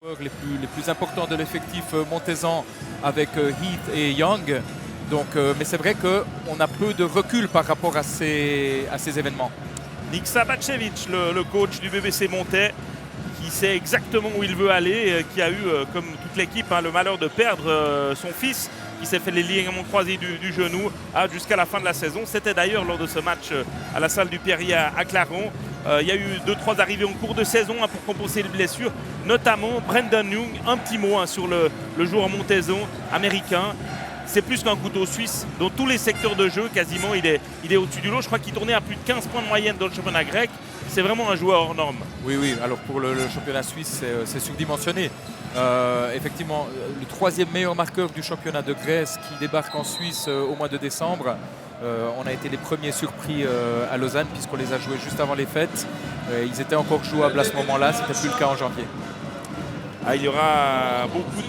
Les plus importants de l'effectif montaisan avec Heath et Young. Donc, mais c'est vrai qu'on a peu de recul par rapport à ces événements. Nick Sabacevic, le coach du BBC Montais, qui sait exactement où il veut aller, qui a eu, comme toute l'équipe, le malheur de perdre son fils, qui s'est fait les ligaments croisés du genou jusqu'à la fin de la saison. C'était d'ailleurs lors de ce match à la salle du Pierrier à Claron. Il y a eu 2-3 arrivées en cours de saison pour compenser les blessures, notamment Brendan Young. Un petit mot sur le joueur montaisan américain. C'est plus qu'un couteau suisse. Dans tous les secteurs de jeu, quasiment, il est au-dessus du lot. Je crois qu'il tournait à plus de 15 points de moyenne dans le championnat grec. C'est vraiment un joueur hors norme. Oui. Alors pour le championnat suisse, c'est surdimensionné. Effectivement, le 3e meilleur marqueur du championnat de Grèce qui débarque en Suisse au mois de décembre. On a été les premiers surpris à Lausanne puisqu'on les a joués juste avant les fêtes. Ils étaient encore jouables à ce moment-là, c'était plus le cas en janvier. Il y aura beaucoup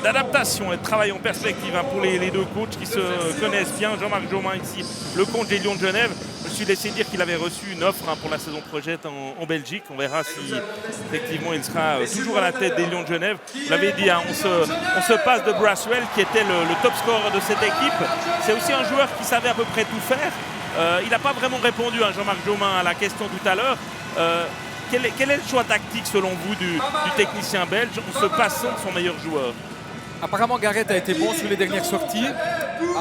d'adaptation et de travail en perspective pour les deux coachs qui se connaissent bien. Jean-Marc Jomain ici, le coach des Lions de Genève. Je me suis laissé dire qu'il avait reçu une offre pour la saison prochaine en Belgique. On verra si effectivement il sera toujours à la tête des Lions de Genève. Vous l'avez dit, on se passe de Braswell qui était le top scorer de cette équipe. C'est aussi un joueur qui savait à peu près tout faire. Il n'a pas vraiment répondu à Jean-Marc Jomain à la question tout à l'heure. Quel est le choix tactique selon vous du technicien belge en se passant de son meilleur joueur? Apparemment Garrett a été bon sur les dernières sorties.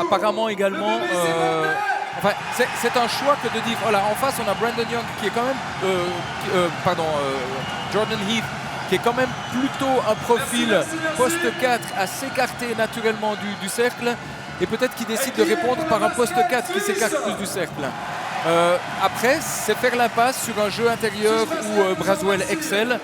Apparemment également, c'est un choix que de dire, voilà, en face on a Brandon Young qui est quand même, Jordan Heath qui est quand même plutôt un profil poste 4 à s'écarter naturellement du cercle et peut-être qu'il décide de répondre par un poste 4 qui s'écarte plus du cercle. Après, c'est faire l'impasse sur un jeu intérieur où Braswell excelle.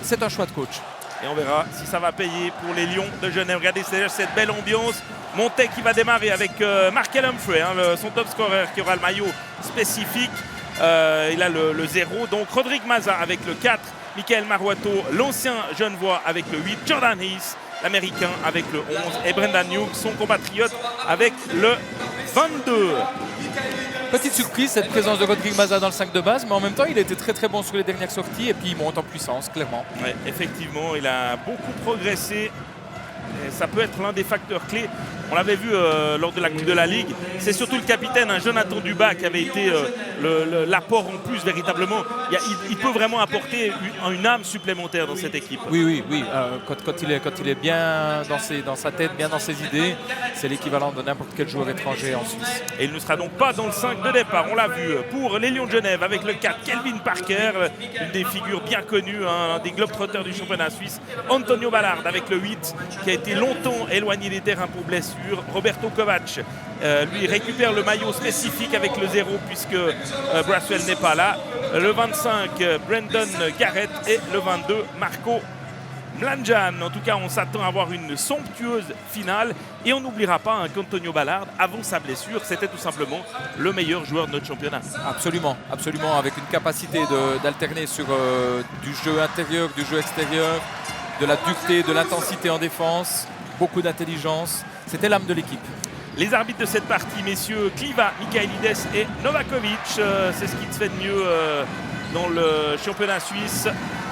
C'est un choix de coach. Et on verra si ça va payer pour les Lions de Genève. Regardez cette belle ambiance. Montais qui va démarrer avec Markel Humphrey, son top scorer qui aura le maillot spécifique. Il a le 0. Donc Rodrigue Maza avec le 4. Michael Maruato, l'ancien Genevois avec le 8. Jordan Heath, l'américain avec le 11. Et Brendan Young, son compatriote avec le 22. Petite surprise, cette présence de Rodrigue Maza dans le 5 de base, mais en même temps, il a été très très bon sur les dernières sorties et puis il monte en puissance, clairement. Ouais, effectivement, il a beaucoup progressé. Et ça peut être l'un des facteurs clés. On l'avait vu lors de la Coupe de la Ligue. C'est surtout le capitaine, Jonathan Dubas, qui avait été l'apport en plus véritablement. Il peut vraiment apporter une âme supplémentaire dans cette équipe. Oui. Quand il est bien dans sa tête, bien dans ses idées, c'est l'équivalent de n'importe quel joueur étranger en Suisse. Et il ne sera donc pas dans le 5 de départ. On l'a vu pour les Lions de Genève avec le 4, Kelvin Parker, une des figures bien connues, un des globetrotters du championnat suisse. Antonio Ballard avec le 8, qui a été longtemps éloigné des terrains pour blessure. Roberto Kovac, lui récupère le maillot spécifique avec le 0 puisque Braswell n'est pas là. Le 25, Brandon Garrett et le 22, Marco Mlanjan. En tout cas, on s'attend à avoir une somptueuse finale et on n'oubliera pas qu'Antonio Ballard, avant sa blessure, c'était tout simplement le meilleur joueur de notre championnat. Absolument, avec une capacité d'alterner sur du jeu intérieur, du jeu extérieur, de la dureté, de l'intensité en défense, beaucoup d'intelligence. C'était l'âme de l'équipe. Les arbitres de cette partie, messieurs, Kliva, Michaelides et Novakovic. C'est ce qui se fait de mieux dans le championnat suisse.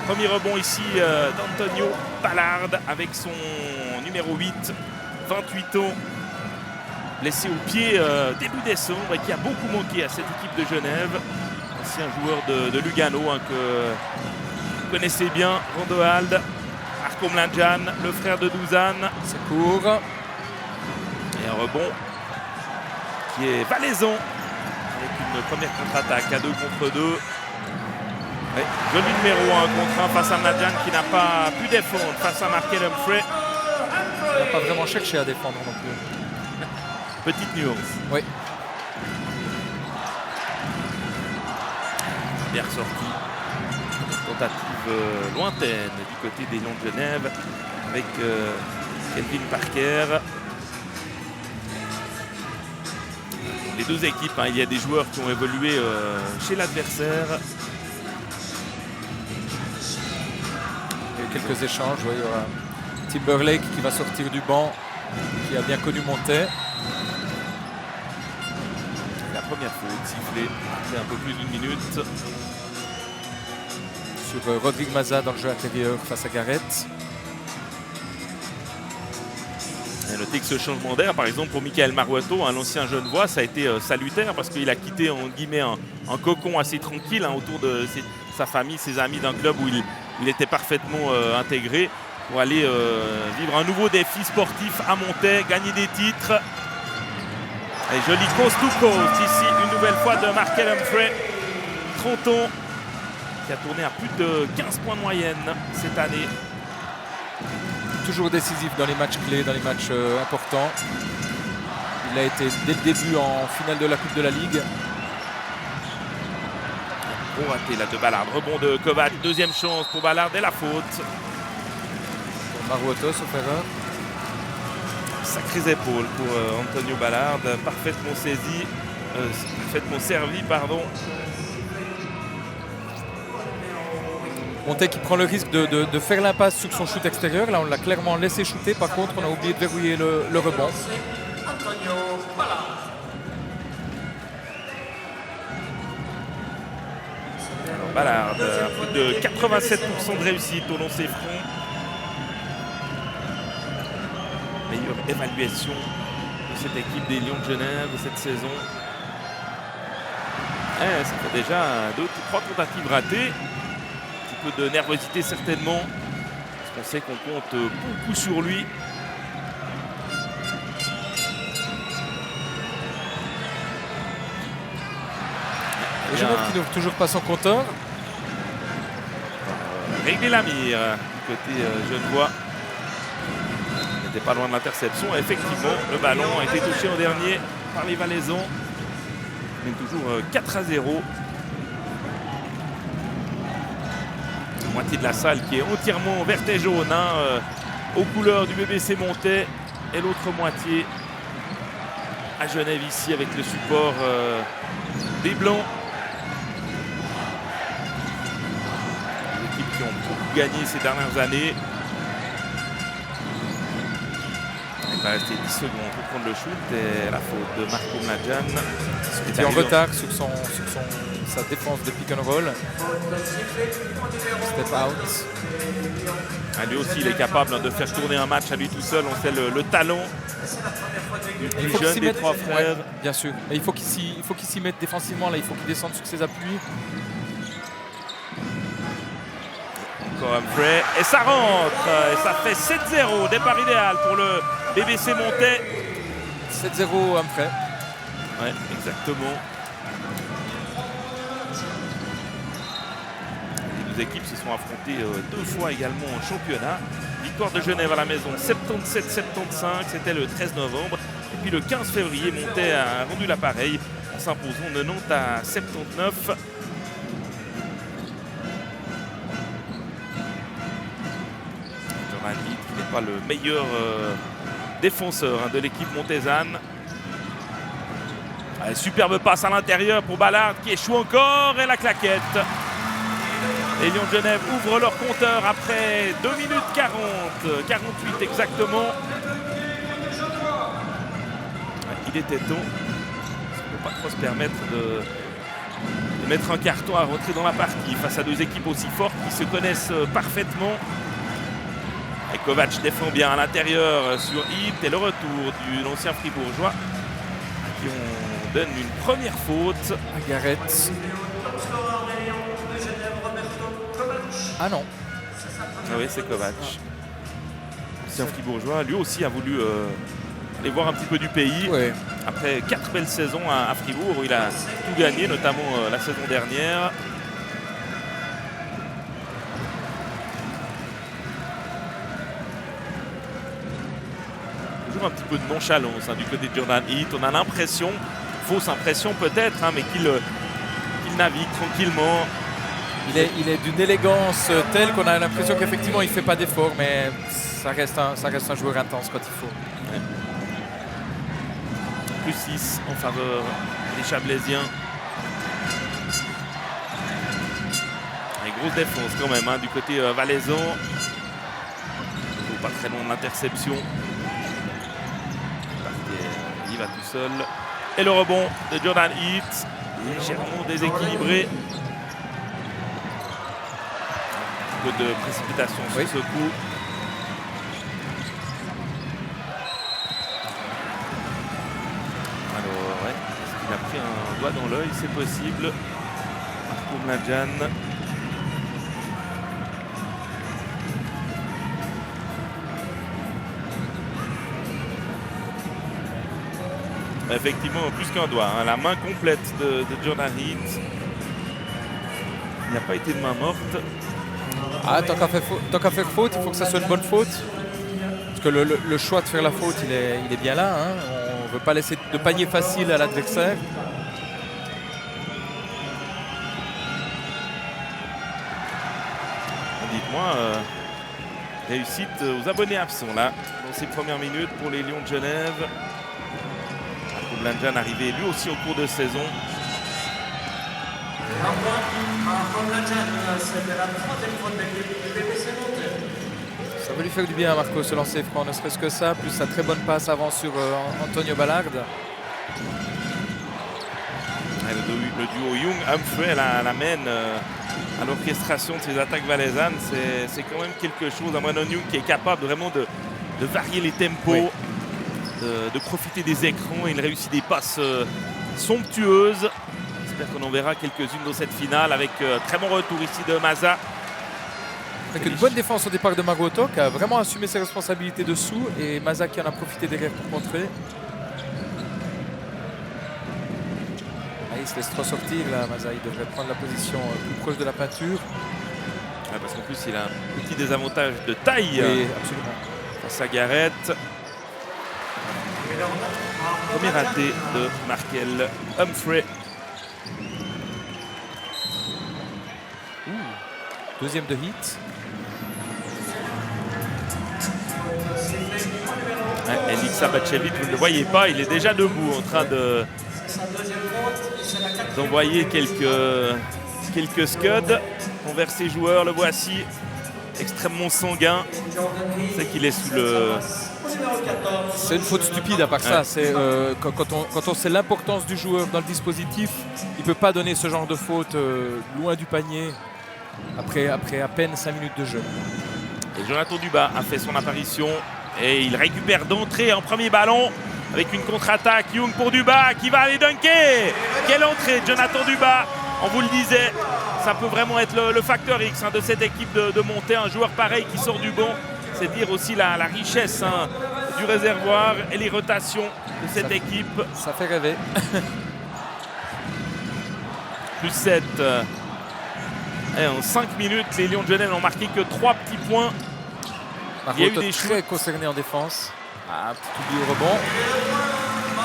Premier rebond ici d'Antonio Ballard avec son numéro 8, 28 ans. Blessé au pied début décembre et qui a beaucoup manqué à cette équipe de Genève. Ancien joueur de Lugano que vous connaissez bien, Rondoald. Marco Mlanjan, le frère de Douzan. C'est court. Et un rebond qui est valaisan avec une première contre-attaque à 2 contre 2. Ouais, joli numéro 1 contre 1 face à Mlanjan qui n'a pas pu défendre face à Markel Humphrey. Il n'a pas vraiment cherché à défendre non plus. Petite nuance. Oui. Bien ressorti. Tentative lointaine du côté des Lions de Genève avec Kelvin Parker. Les deux équipes, il y a des joueurs qui ont évolué chez l'adversaire. Il y a quelques échanges. Il y aura Timberlake qui va sortir du banc, qui a bien connu Montais. La première faute sifflée après un peu plus d'une minute. sur Rodrigue Maza dans le jeu intérieur face à Garrett. Et notez que ce changement d'air, par exemple pour Michael Maruato, l'ancien Genevois, ça a été salutaire parce qu'il a quitté en guillemets un cocon assez tranquille autour de sa famille, ses amis, d'un club où il était parfaitement intégré pour aller vivre un nouveau défi sportif à Montaix, gagner des titres. Et joli coast to coast ici une nouvelle fois de Markel Humphrey, 30 ans, qui a tourné à plus de 15 points de moyenne cette année. Toujours décisif dans les matchs clés, dans les matchs importants. Il a été dès le début en finale de la Coupe de la Ligue. Bon raté là de Ballard, rebond de Kovac, deuxième chance pour Ballard et la faute. Pour Maruato, sauf erreur. Sacrées épaules pour Antonio Ballard, parfaitement saisi, parfaitement servi, pardon. Montaix qui prend le risque de faire l'impasse sur son shoot extérieur. Là, on l'a clairement laissé shooter. Par contre, on a oublié de verrouiller le rebond. Alors, Ballard, plus de 87% de réussite au lancer franc. Meilleure évaluation de cette équipe des Lions de Genève de cette saison. Ça fait déjà 2 ou 3 tentatives ratées. Un peu de nervosité certainement, parce qu'on sait qu'on compte beaucoup sur lui. Et Genève qui n'ouvre toujours pas son compteur. Réglé Lamire, côté Genevois. Il n'était pas loin de l'interception. Effectivement, le ballon a été touché en dernier par les Valaisans. Mais toujours 4-0. Moitié de la salle qui est entièrement verte et jaune, aux couleurs du BBC Montaix, et l'autre moitié à Genève ici avec le support des Blancs. Des équipes qui ont beaucoup gagné ces dernières années. Il va rester 10 secondes pour prendre le shoot et la faute de Marco Mladjan. Il était en retard sur sa défense de pick and roll. Step out. Lui aussi, il est capable de faire tourner un match à lui tout seul. On sait le talent du plus jeune des 3 frères. Ouais, bien sûr. Et il faut qu'il s'y mette défensivement. Là, il faut qu'il descende sur ses appuis. Encore Humphrey. Et ça rentre. Et ça fait 7-0. Départ idéal pour le BBC Montaix. 7-0 Humphrey. Ouais, exactement. Les deux équipes se sont affrontées 2 fois également en championnat. Victoire de Genève à la maison 77-75, c'était le 13 novembre. Et puis le 15 février, Montaix a rendu l'appareil en s'imposant 90-79. Jordan Heath qui n'est pas le meilleur défenseur de l'équipe montaisanne. Allez, superbe passe à l'intérieur pour Ballard qui échoue encore et la claquette. Les Lions de Genève ouvrent leur compteur après 2 minutes 40, 48 exactement. Il était temps. On ne peut pas trop se permettre de mettre un carton à rentrer dans la partie face à 2 équipes aussi fortes qui se connaissent parfaitement. Et Kovac défend bien à l'intérieur sur Heath et le retour de l'ancien fribourgeois à qui on donne une première faute. À Garrett. Ah non. Ah oui, c'est Kovac. L'ancien fribourgeois, lui aussi a voulu aller voir un petit peu du pays. Ouais. Après 4 belles saisons à Fribourg où il a tout gagné, notamment la saison dernière. Toujours un petit peu de nonchalance du côté de Jordan Heath. On a l'impression, fausse impression peut-être, mais qu'il navigue tranquillement. Il est d'une élégance telle qu'on a l'impression qu'effectivement il ne fait pas d'effort, mais ça reste un joueur intense quand il faut. Ouais. Plus 6 en faveur des Chablaisiens. Une grosse défense quand même du côté valaisan. Pas très loin de l'interception. Il va tout seul. Et le rebond de Jordan Heath. Légèrement déséquilibré. peu de précipitation sur ce coup. Alors, ouais, est-ce qu'il a pris un doigt dans l'œil? C'est possible. Marco Mladjan. Effectivement, plus qu'un doigt, hein. La main complète de Jonah Heath. Il n'y a pas été de main morte. Ah, tant qu'à faire faute, il faut que ça soit une bonne faute. Parce que le choix de faire la faute, il est bien là. Hein. On ne veut pas laisser de panier facile à l'adversaire. Dites-moi, réussite aux abonnés absents là, dans ces premières minutes pour les Lions de Genève. Marco Mladjan arrivé lui aussi au cours de saison. Ça va lui faire du bien à Marco ce lancer franc, ne serait-ce que ça, plus sa très bonne passe avant sur Antonio Ballard. Le duo Young-Humphrey l'amène à l'orchestration de ces attaques valaisannes. C'est quand même quelque chose. Brandon Young qui est capable vraiment de varier les tempos, de profiter des écrans. Il réussit des passes somptueuses. J'espère qu'on en verra quelques-unes dans cette finale avec très bon retour ici de Maza. Avec une bonne défense au départ de Magoto qui a vraiment assumé ses responsabilités dessous et Maza qui en a profité derrière pour contrer. Il se laisse trop sortir là, Maza. Il devrait prendre la position plus proche de la peinture. Ah, parce qu'en plus il a un petit désavantage de taille. Oui, absolument. Face à Garrett. Premier raté de Markel Humphrey. Deuxième de hit. Elik Sabacevic, vous ne le voyez pas, il est déjà debout en train d'envoyer quelques scuds envers ses joueurs. Le voici, extrêmement sanguin. C'est qu'il est sous le... C'est une faute stupide à part ça. C'est, quand on sait l'importance du joueur dans le dispositif, il ne peut pas donner ce genre de faute loin du panier après à peine 5 minutes de jeu. Et Jonathan Dubas a fait son apparition et il récupère d'entrée un premier ballon avec une contre-attaque. Young pour Dubas qui va aller dunker. Quelle entrée de Jonathan Dubas. On vous le disait, ça peut vraiment être le facteur X de cette équipe de monter. Un joueur pareil qui sort du banc, c'est dire aussi la richesse du réservoir et les rotations de cette équipe. Ça fait rêver. Plus 7. Et en 5 minutes, les Lions de Genève n'ont marqué que 3 petits points. Il y a eu des très concernés en défense. Un petit oubli au rebond.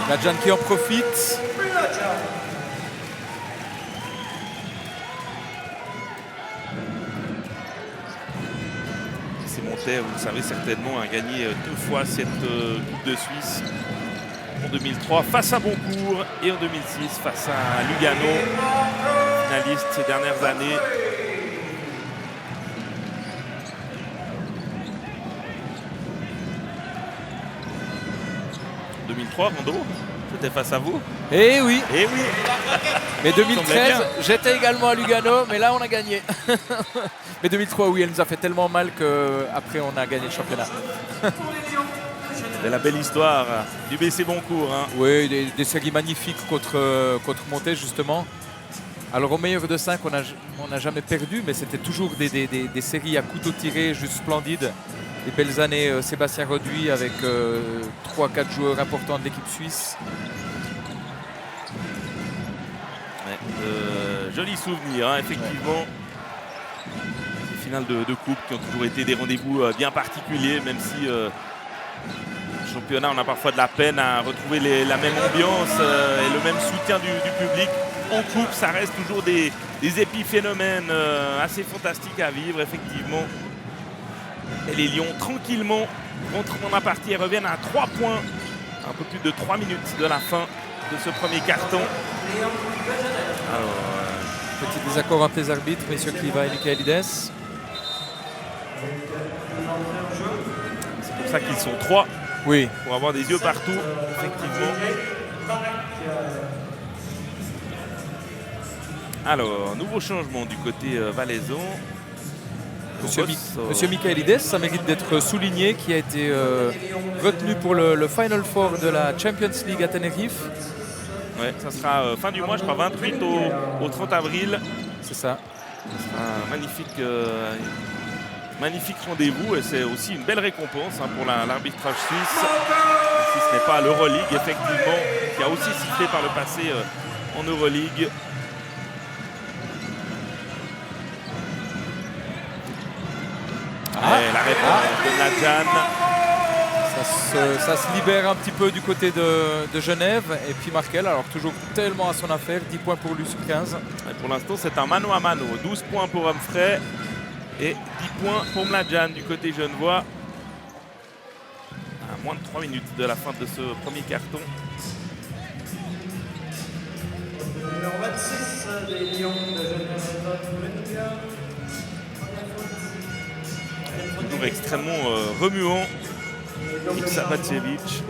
Mladjan qui en profite. Montais, vous le savez certainement, a gagné 2 fois cette Coupe de Suisse. En 2003 face à Boncourt et en 2006 face à Lugano, finaliste ces dernières années. En 2003, Rando, c'était face à vous? Eh oui. Eh oui. Mais 2013, j'étais également à Lugano, mais là on a gagné. Mais 2003, oui, elle nous a fait tellement mal qu'après on a gagné le championnat. C'est la belle histoire du BC Boncourt. Hein. Oui, des séries magnifiques contre Monté justement. Alors au meilleur de 5, on n'a jamais perdu, mais c'était toujours des séries à couteau tiré, juste splendides. Des belles années Sébastien Roduit avec 3-4 joueurs importants de l'équipe suisse. Jolis souvenirs, hein, effectivement. Des finales de coupe qui ont toujours été des rendez-vous bien particuliers, même si le championnat, on a parfois de la peine à retrouver la même ambiance et le même soutien du public. En coupe, ça reste toujours des épiphénomènes assez fantastiques à vivre, effectivement. Et les Lions, tranquillement, rentrent dans la partie et reviennent à 3 points. Un peu plus de 3 minutes de la fin de ce premier carton. Alors, petit désaccord entre les arbitres, messieurs Kliva et Michaelides. C'est pour ça qu'ils sont 3. Oui. Pour avoir des yeux partout, effectivement. Alors, nouveau changement du côté valaisan. Monsieur Michaelides, ça mérite d'être souligné, qui a été retenu pour le Final Four de la Champions League à Tenerife. Ouais, ça sera fin du mois, je crois 28 au 30 avril. C'est ça. Ce sera un magnifique rendez-vous et c'est aussi une belle récompense pour l'arbitrage suisse. Si ce n'est pas l'Euroleague, effectivement, qui a aussi sifflé par le passé en Euroleague. La réponse de Mladjan. Ça se libère un petit peu du côté de Genève. Et puis Markel, alors toujours tellement à son affaire, 10 points pour lui sur 15. Et pour l'instant, c'est un mano à mano. 12 points pour Humphrey et 10 points pour Mladjan du côté genevois. À moins de 3 minutes de la fin de ce premier carton. Numéro 26 des Lions de Genève. Toujours extrêmement remuant. Iksa Bacevic.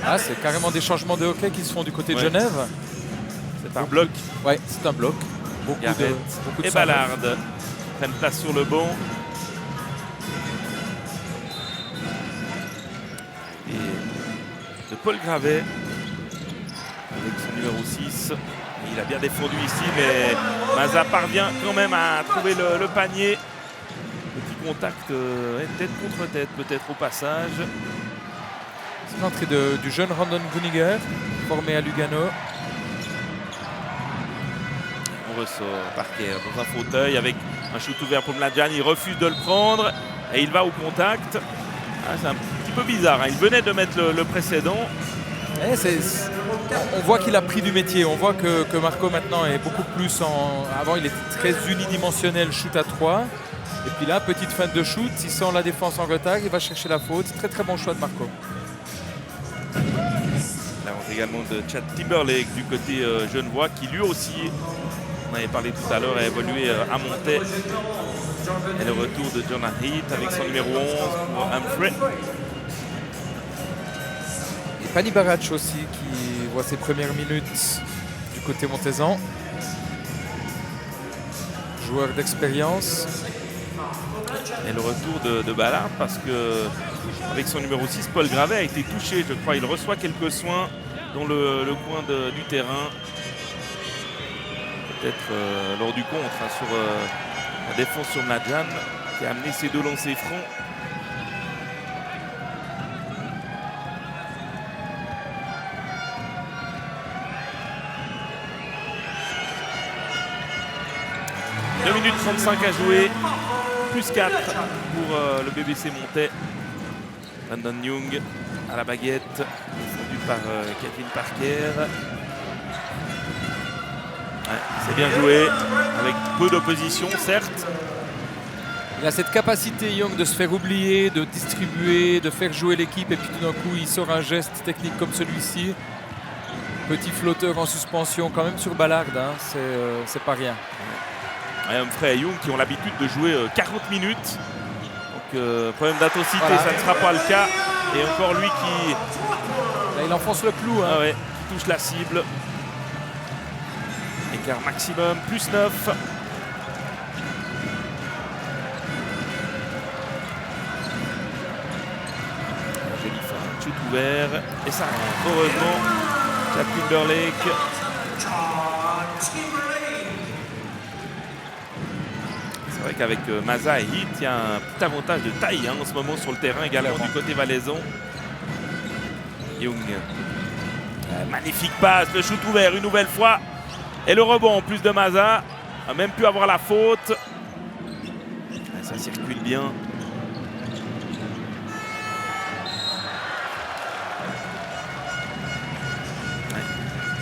Ah, c'est carrément des changements de hockey qui se font du côté de Genève. C'est un bloc. Ouais, c'est un bloc. Beaucoup Garrett de et Ballard prennent place sur le banc. Et de Paul Gravet avec son numéro 6. Il a bien défendu ici, mais Mazza parvient quand même à trouver le panier. Petit contact tête contre tête peut-être au passage. C'est l'entrée du jeune Randon Guniger, formé à Lugano. On ressort Parker dans un fauteuil avec un shoot ouvert pour Mladjan. Il refuse de le prendre et il va au contact. C'est un petit peu bizarre. Il venait de mettre le précédent. On voit qu'il a pris du métier. On voit que Marco maintenant est beaucoup plus en... Avant, il était très unidimensionnel, shoot à 3. Et puis là, petite feinte de shoot. Il sent la défense en retard. Il va chercher la faute. Très très bon choix de Marco. L'avance également de Chad Timberlake du côté genevois qui lui aussi, on avait parlé tout à l'heure, a évolué à Montais. Et le retour de Jonah Heath avec son numéro 11 pour Humphrey. Pani Barac aussi qui voit ses premières minutes du côté montaisan. Joueur d'expérience. Et le retour de Ballard parce que avec son numéro 6, Paul Gravet a été touché, je crois. Il reçoit quelques soins dans le coin du terrain. Peut-être lors du contre sur la défense sur Mladjan qui a amené ses deux lancers francs. Deux minutes 35 à jouer, plus 4 pour le BBC Montais. Brandon Young à la baguette, défendu par Kevin Parker. C'est bien joué, avec peu d'opposition, certes. Il a cette capacité, Young, de se faire oublier, de distribuer, de faire jouer l'équipe. Et puis tout d'un coup, il sort un geste technique comme celui-ci. Petit flotteur en suspension quand même sur Ballard, hein. C'est pas rien. Humphrey et Young qui ont l'habitude de jouer 40 minutes. Donc problème d'intensité, ça ne sera pas le cas. Et encore lui qui... Là, il enfonce le clou. Hein. Qui touche la cible. Écart maximum, plus 9. Joli fin, shoot ouvert. Et ça rentre, heureusement. Chad Timberlake. C'est vrai qu'avec Mazza et Heath, il y a un petit avantage de taille en ce moment sur le terrain également du côté valaisan. Young. Magnifique passe, le shoot ouvert une nouvelle fois. Et le rebond en plus de Mazza. A même pu avoir la faute. Ça circule bien.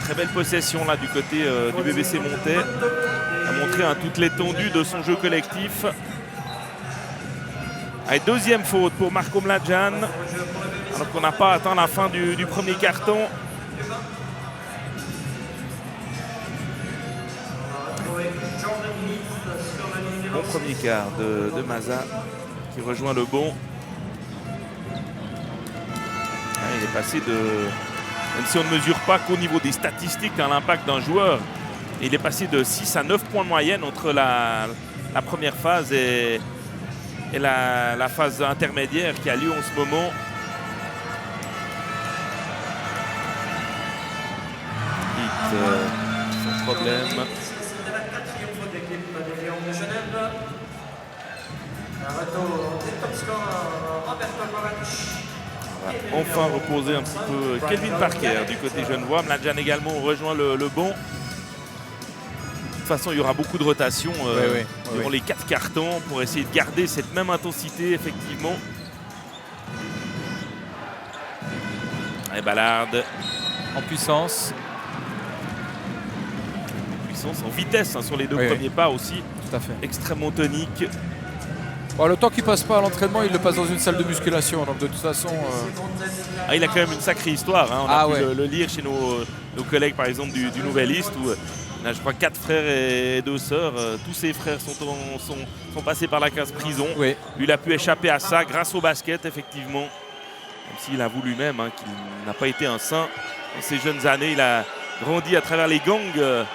Très belle possession là du côté du BBC Montais. A montré toute l'étendue de son jeu collectif. Allez, deuxième faute pour Marco Mladjan. Alors qu'on n'a pas atteint la fin du premier carton. Bon premier quart de Mazza qui rejoint le bon. Il est passé de Même si on ne mesure pas qu'au niveau des statistiques l'impact d'un joueur. Et il est passé de 6 à 9 points de moyenne entre la première phase et la phase intermédiaire qui a lieu en ce moment. Sans problème. C'était la 4e faute d'équipe des Lions de Genève. Un retour des top scorers, Roberto Kovac. Enfin reposer un petit peu Kelvin Parker du côté genevois. Mladjan également rejoint le banc. De toute façon, il y aura beaucoup de rotation durant les 4 cartons pour essayer de garder cette même intensité, effectivement. Et Ballard. En puissance. En vitesse sur les 2 premiers pas aussi. Tout à fait. Extrêmement tonique. Bon, le temps qu'il passe pas à l'entraînement, il le passe dans une salle de musculation. Donc de toute façon... Il a quand même une sacrée histoire. On a pu le lire chez nos collègues, par exemple, du Nouvelliste, où il a, je crois, 4 frères et 2 sœurs. Tous ses frères sont passés par la case prison. Oui. Lui, il a pu échapper à ça grâce au basket, effectivement. Même s'il avoue lui-même qu'il n'a pas été un saint. Dans ses jeunes années, il a grandi à travers les gangs.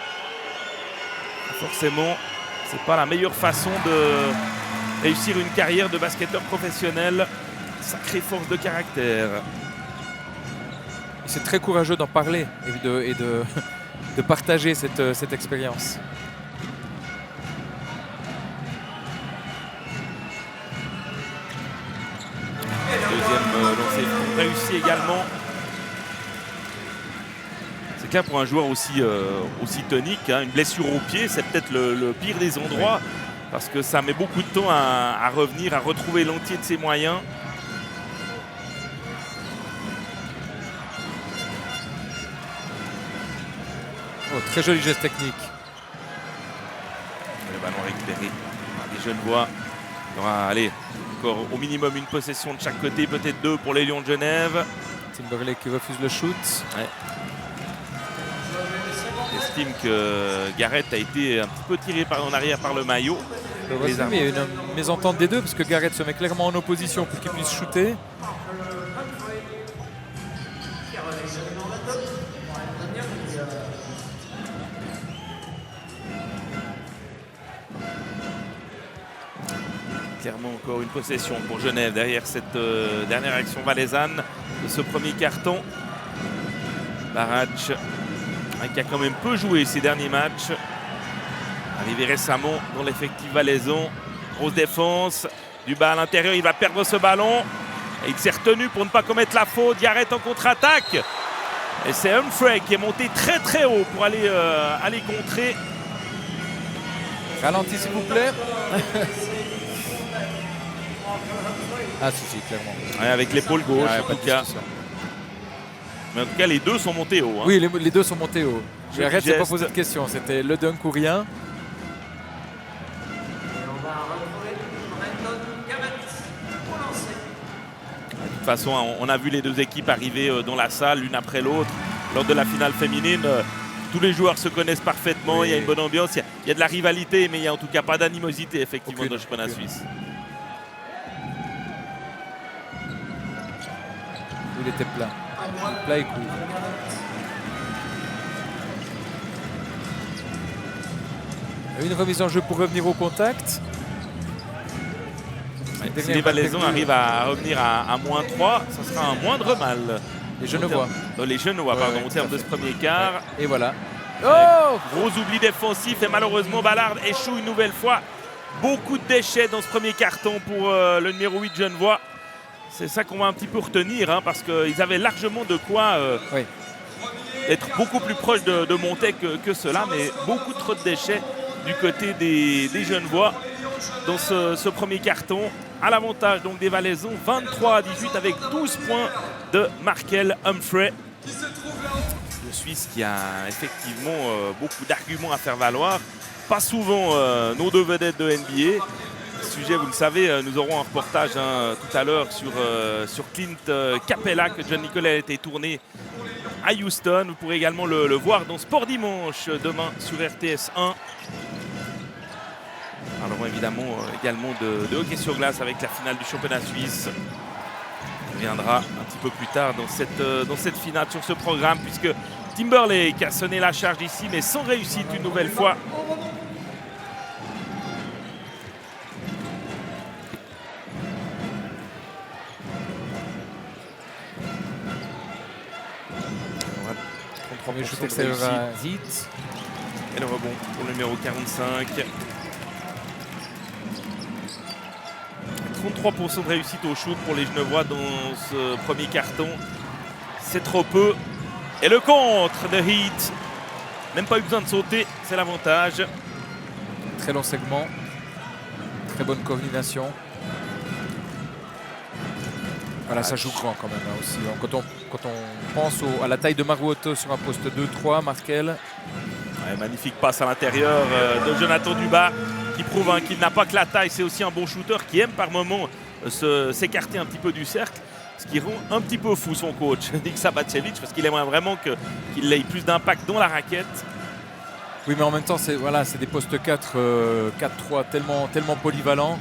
Forcément, c'est pas la meilleure façon de réussir une carrière de basketteur professionnel. Sacrée force de caractère. C'est très courageux d'en parler et de partager cette expérience. Deuxième lancé réussi également. C'est clair, pour un joueur aussi tonique, une blessure au pied, c'est peut-être le pire des endroits, parce que ça met beaucoup de temps à revenir, à retrouver l'entier de ses moyens. Oh, très joli geste technique. Le ballon récupéré par les Genevois. Il y aura, allez, encore au minimum une possession de chaque côté, peut-être 2 pour les Lions de Genève. Timberlake qui refuse le shoot. Ouais. J'estime que Garrett a été un petit peu tiré en arrière par le maillot. Mais il y a une mésentente des deux parce que Garrett se met clairement en opposition pour qu'il puisse shooter. Clairement encore une possession pour Genève derrière cette dernière action valaisanne de ce premier carton. Barac qui a quand même peu joué ces derniers matchs. Arrivé récemment dans l'effectif valaisan. Grosse défense. Duba à l'intérieur, il va perdre ce ballon. Et il s'est retenu pour ne pas commettre la faute. Garrett en contre-attaque. Et c'est Humphrey qui est monté très très haut pour aller contrer. Ralenti s'il vous plaît. Ah si, clairement. Ouais, avec l'épaule gauche en tout cas. Mais en tout cas, les deux sont montés haut. Oui, les deux sont montés haut. Garrett s'est pas posé de geste. question. C'était le dunk ou rien. Et on va retrouver Brandon Garrett pour lancer. De toute façon, on a vu les deux équipes arriver dans la salle, l'une après l'autre, lors de la finale féminine. Tous les joueurs se connaissent parfaitement, il y a une bonne ambiance, il y a de la rivalité, mais il n'y a en tout cas pas d'animosité, effectivement, dans le championnat suisse. Il était plat. Plat et court. Une remise en jeu pour revenir au contact. Si les Valaisans arrivent à revenir à -3, ça sera un moindre mal. Les Genevois. Les Genevois, pardon, au terme de ce premier quart. Et voilà. Oh! Gros oubli défensif et malheureusement Ballard échoue une nouvelle fois. Beaucoup de déchets dans ce premier carton pour le numéro 8 genevois. C'est ça qu'on va un petit peu retenir, parce qu'ils avaient largement de quoi être beaucoup plus proche de monter que cela, mais beaucoup trop de déchets du côté des Genevois dans ce premier carton. À l'avantage donc des Valaisans, 23-18 avec 12 points de Markel Humphrey. Le Suisse qui a effectivement beaucoup d'arguments à faire valoir. Pas souvent nos deux vedettes de NBA. Sujet, vous le savez, nous aurons un reportage tout à l'heure sur Clint Capella que John Nicolet a été tourné à Houston. Vous pourrez également le voir dans Sport Dimanche demain sur RTS 1. Parlerons évidemment également de hockey sur glace avec la finale du championnat suisse. reviendra un petit peu plus tard dans cette finale sur ce programme, puisque Timberlake a sonné la charge ici, mais sans réussite une nouvelle fois. Premier shoot extérieur à Heat. Et le rebond pour le numéro 45. 33% de réussite au shoot pour les Genevois dans ce premier carton. C'est trop peu. Et le contre de Heat. Même pas eu besoin de sauter, c'est l'avantage. Très long segment. Très bonne coordination. Voilà, ça joue grand quand même hein, aussi. Quand on pense à la taille de Maruoto sur un poste 2-3, Markel. Ouais, magnifique passe à l'intérieur de Jonathan Duba, qui prouve hein, qu'il n'a pas que la taille, c'est aussi un bon shooter qui aime par moment s'écarter un petit peu du cercle. Ce qui rend un petit peu fou son coach, Nick Sabacevic, parce qu'il aimerait vraiment qu'il ait plus d'impact dans la raquette. Oui, mais en même temps, c'est des postes 4, 4-3 tellement polyvalents.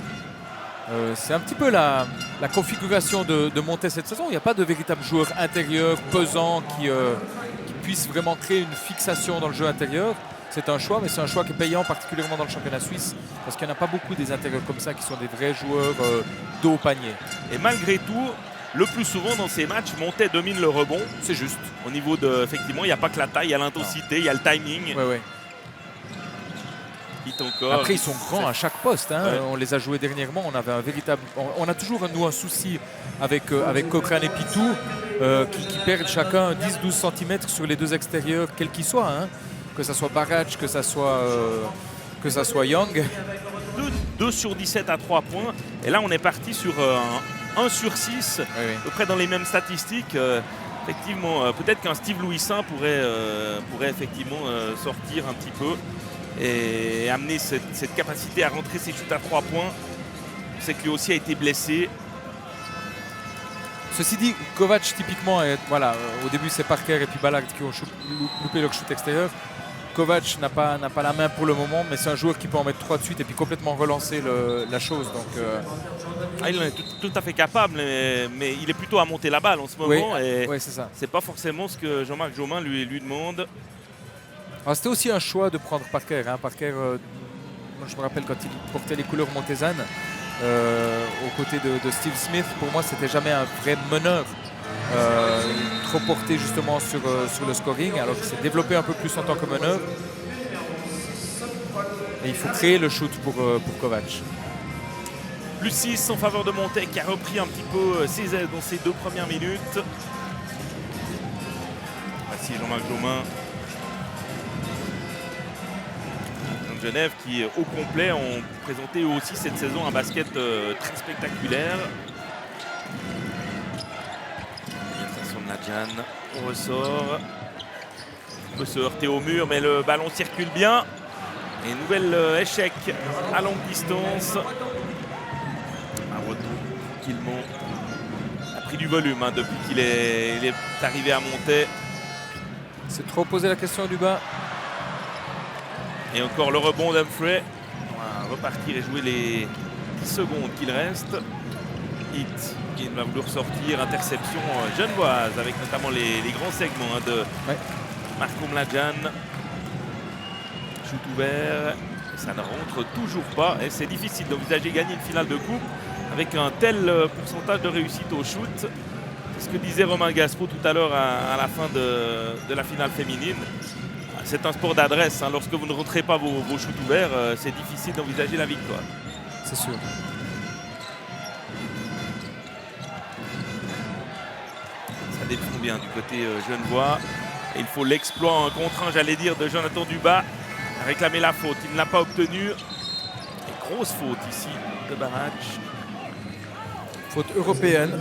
C'est un petit peu la configuration de Montez cette saison. Il n'y a pas de véritable joueur intérieur pesant qui puisse vraiment créer une fixation dans le jeu intérieur. C'est un choix, mais c'est un choix qui est payant, particulièrement dans le championnat suisse, parce qu'il n'y en a pas beaucoup des intérieurs comme ça qui sont des vrais joueurs dos au panier. Et malgré tout, le plus souvent dans ces matchs, Montez domine le rebond. C'est juste. Au niveau de, effectivement, il n'y a pas que la taille, il y a l'intensité, il y a le timing. Ouais. Encore. Après, ils sont grands à chaque poste. Hein. Ouais. On les a joués dernièrement. On a toujours nous un souci avec Cochrane et Pitou qui perdent chacun 10-12 cm sur les deux extérieurs, quels qu'ils soient. Hein. Que ce soit Barac, que ce soit Young. 2 sur 17 à 3 points. Et là, on est parti sur 1 sur 6, Oui. à peu près dans les mêmes statistiques. Effectivement, peut-être qu'un Steve Louisin pourrait effectivement sortir un petit peu et amener cette capacité à rentrer ses shoots à 3 points. C'est que lui aussi a été blessé. Ceci dit, Kovac typiquement, au début c'est Parker et puis Ballard qui ont loupé leur shoot extérieur. Kovac n'a pas la main pour le moment, mais c'est un joueur qui peut en mettre 3 de suite et puis complètement relancer la chose. Donc, il en est tout à fait capable, mais il est plutôt à monter la balle en ce moment. Oui, c'est ça. C'est pas forcément ce que Jean-Marc Jaumin lui demande. C'était aussi un choix de prendre Parker. Hein. Parker, moi, je me rappelle quand il portait les couleurs montezannes aux côtés de Steve Smith, pour moi c'était jamais un vrai meneur. Trop porté justement sur le scoring, alors qu'il s'est développé un peu plus en tant que meneur. Et il faut créer le shoot pour Kovac. Plus 6 en faveur de Montez qui a repris un petit peu ses aises dans ses 2 premières minutes. Voici Jean-Marc Jaumin. Genève qui au complet ont présenté aussi cette saison un basket très spectaculaire. Nadjan au ressort. On peut se heurter au mur, mais le ballon circule bien. Et nouvel échec à longue distance. Un retour Quillemot a pris du volume hein, depuis qu'il est arrivé à Montez. C'est trop posé la question du bas. Et encore le rebond d'Humphrey. On va repartir et jouer les 10 secondes qu'il reste. Hit qui va vouloir sortir, interception genevoise avec notamment les grands segments de Marco Mladjan. Shoot ouvert, ça ne rentre toujours pas et c'est difficile d'envisager gagner une finale de coupe avec un tel pourcentage de réussite au shoot. C'est ce que disait Romain Gaspo tout à l'heure à la fin de la finale féminine. C'est un sport d'adresse, hein. Lorsque vous ne rentrez pas vos shoots ouverts, c'est difficile d'envisager la victoire. C'est sûr. Ça défend bien du côté genevois. Et il faut l'exploit en contre 1, j'allais dire, de Jonathan Duba. A réclamé la faute, il ne l'a pas obtenue. Et grosse faute ici de Barac. Faute européenne.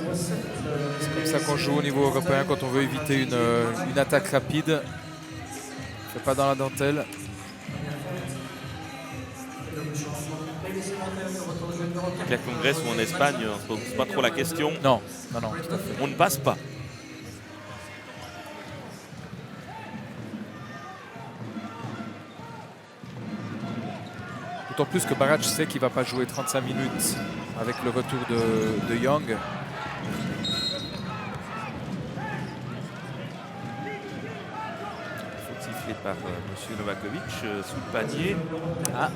C'est comme ça qu'on joue au niveau européen quand on veut éviter une attaque rapide. C'est pas dans la dentelle. La Congrès ou en Espagne, on ne se pose pas trop la question. Non, tout à fait. On ne passe pas. D'autant plus que Barac sait qu'il ne va pas jouer 35 minutes avec le retour de Young. par M. Novakovic sous le panier. Ah.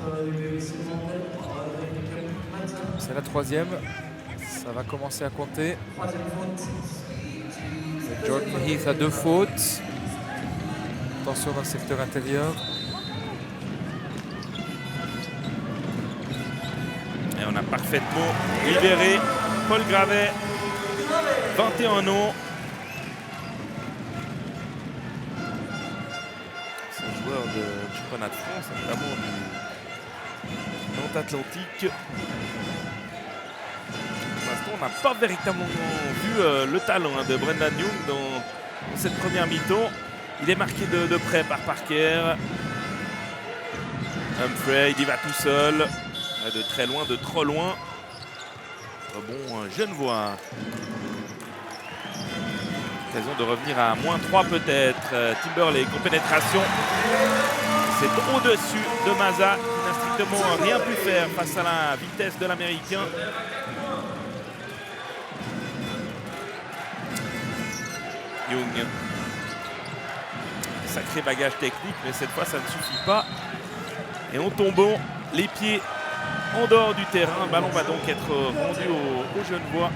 C'est la troisième. Ça va commencer à compter. Jordan Heath a 2 fautes. Attention dans le secteur intérieur. Et on a parfaitement libéré Paul Gravet, 21 ans. C'est un joueur de championnat de France, notamment du Nantes-Atlantique. Pour l'instant, on n'a pas véritablement vu le talent de Brendan Young dans cette première mi-temps. Il est marqué de près par Parker. Humphrey, il y va tout seul. De très loin, de trop loin. Bon, Genevois. Occasion de revenir à -3 peut-être. Timberlake en pénétration. C'est au-dessus de Maza qui n'a strictement rien pu faire face à la vitesse de l'Américain. Young. Sacré bagage technique, mais cette fois ça ne suffit pas. Et en tombant, les pieds en dehors du terrain, le ballon va donc être rendu aux Genevois.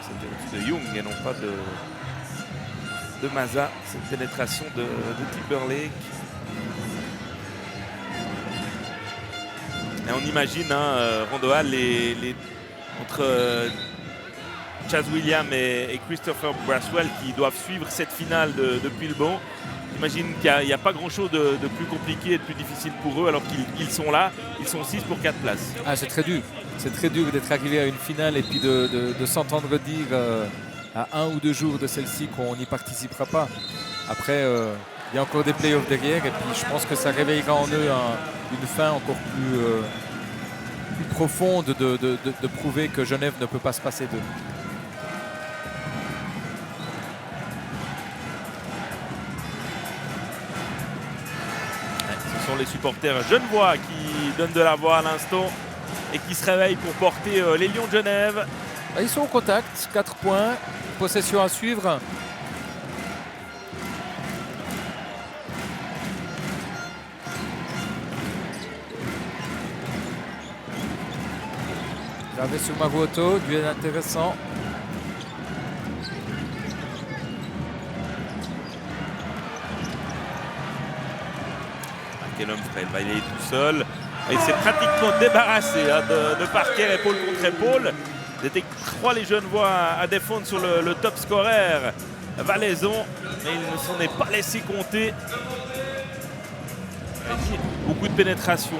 C'était de Young et non pas de Maza, cette pénétration de Timberlake. Et on imagine, Rondoal, entre Chaz Williams et Christopher Braswell qui doivent suivre cette finale depuis le banc. J'imagine qu'il n'y a pas grand-chose de plus compliqué et de plus difficile pour eux alors qu'ils sont là. Ils sont 6 pour 4 places. Ah, c'est très dur. C'est très dur d'être arrivé à une finale et puis de s'entendre dire à 1 ou 2 jours de celle-ci qu'on n'y participera pas. Après, il y a encore des playoffs derrière et puis je pense que ça réveillera en eux une fin encore plus profonde de prouver que Genève ne peut pas se passer d'eux. Ce sont les supporters genevois qui donnent de la voix à l'instant et qui se réveillent pour porter les Lions de Genève. Ils sont au contact, 4 points, possession à suivre. Gravé sur Mavuoto, duel intéressant. Humphrey va y aller tout seul. Il s'est pratiquement débarrassé de Parker épaule contre épaule. Ils étaient 3 les Genevois à défendre sur le top scorer Valaison. Mais il ne s'en est pas laissé compter. Beaucoup de pénétration,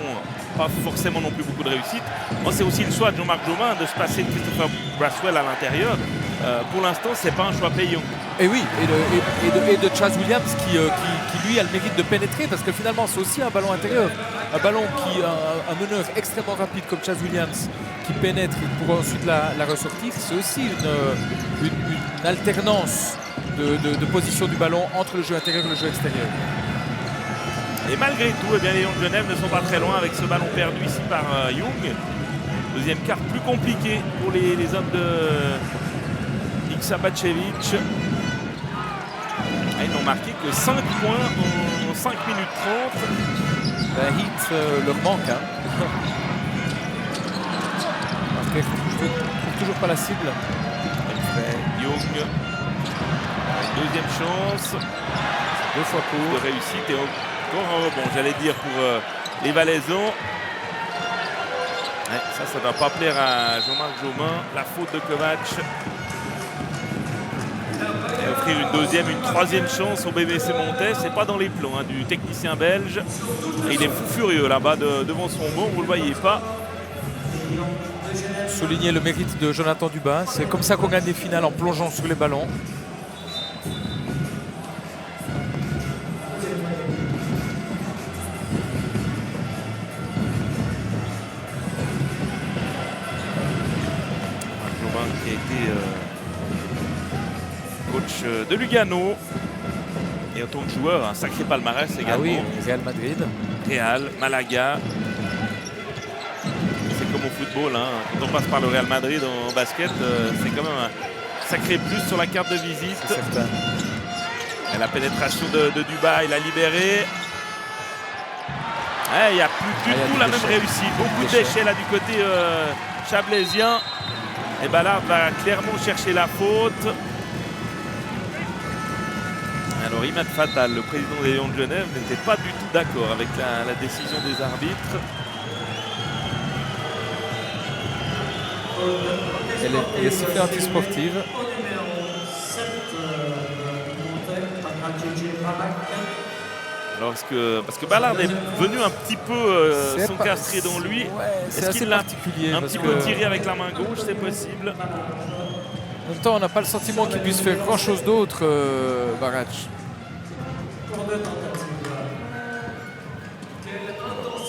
pas forcément non plus beaucoup de réussite. C'est aussi le choix de Jean-Marc Jomain de se passer de Christopher Braswell à l'intérieur. Pour l'instant, c'est pas un choix payant. Et oui, et de Chaz Williams qui lui a le mérite de pénétrer parce que finalement c'est aussi un ballon intérieur. Un ballon qui un meneur extrêmement rapide comme Chaz Williams qui pénètre pour ensuite la ressortir. C'est aussi une alternance de position du ballon entre le jeu intérieur et le jeu extérieur. Et malgré tout, eh bien, les Lions de Genève ne sont pas très loin avec ce ballon perdu ici par Young. Deuxième quart plus compliqué pour les hommes de Iksa Bacevic. Ils n'ont marqué que 5 points en 5 minutes 30. Heath leur manque. Parker trouve toujours pas la cible. Young. Deuxième chance. 2 fois court. De réussite et encore un rebond, j'allais dire, pour les Valaisans. Ça ne doit pas plaire à Jean-Marc Jomain. La faute de Kovac. Et offrir une deuxième, une troisième chance au BBC Montais. C'est pas dans les plans du technicien belge. Et il est fou furieux là-bas devant son banc, vous ne le voyez pas. Souligner le mérite de Jonathan Dubas. C'est comme ça qu'on gagne des finales, en plongeant sur les ballons. Qui a été coach de Lugano et en tant que joueur un sacré palmarès également. Ah oui, Real Madrid. Real, Malaga. C'est comme au football. Hein. Quand on passe par le Real Madrid en basket, c'est quand même un sacré plus sur la carte de visite. C'est certain. Et la pénétration de Duba, il a libéré. Il n'y a plus du tout la même réussite. Beaucoup de déchets là du côté chablaisien. Et Ballard va clairement chercher la faute. Alors Imad Fatal, le président des Lions de Genève, n'était pas du tout d'accord avec la décision des arbitres. Elle est sifflée antisportive. Alors parce que Ballard est venu un petit peu s'encastrer dans lui. Ouais, Est-ce qu'il l'a particulier. un petit peu tiré avec la main gauche? C'est possible. En même temps, on n'a pas le sentiment qu'il puisse faire grand chose d'autre, Barac.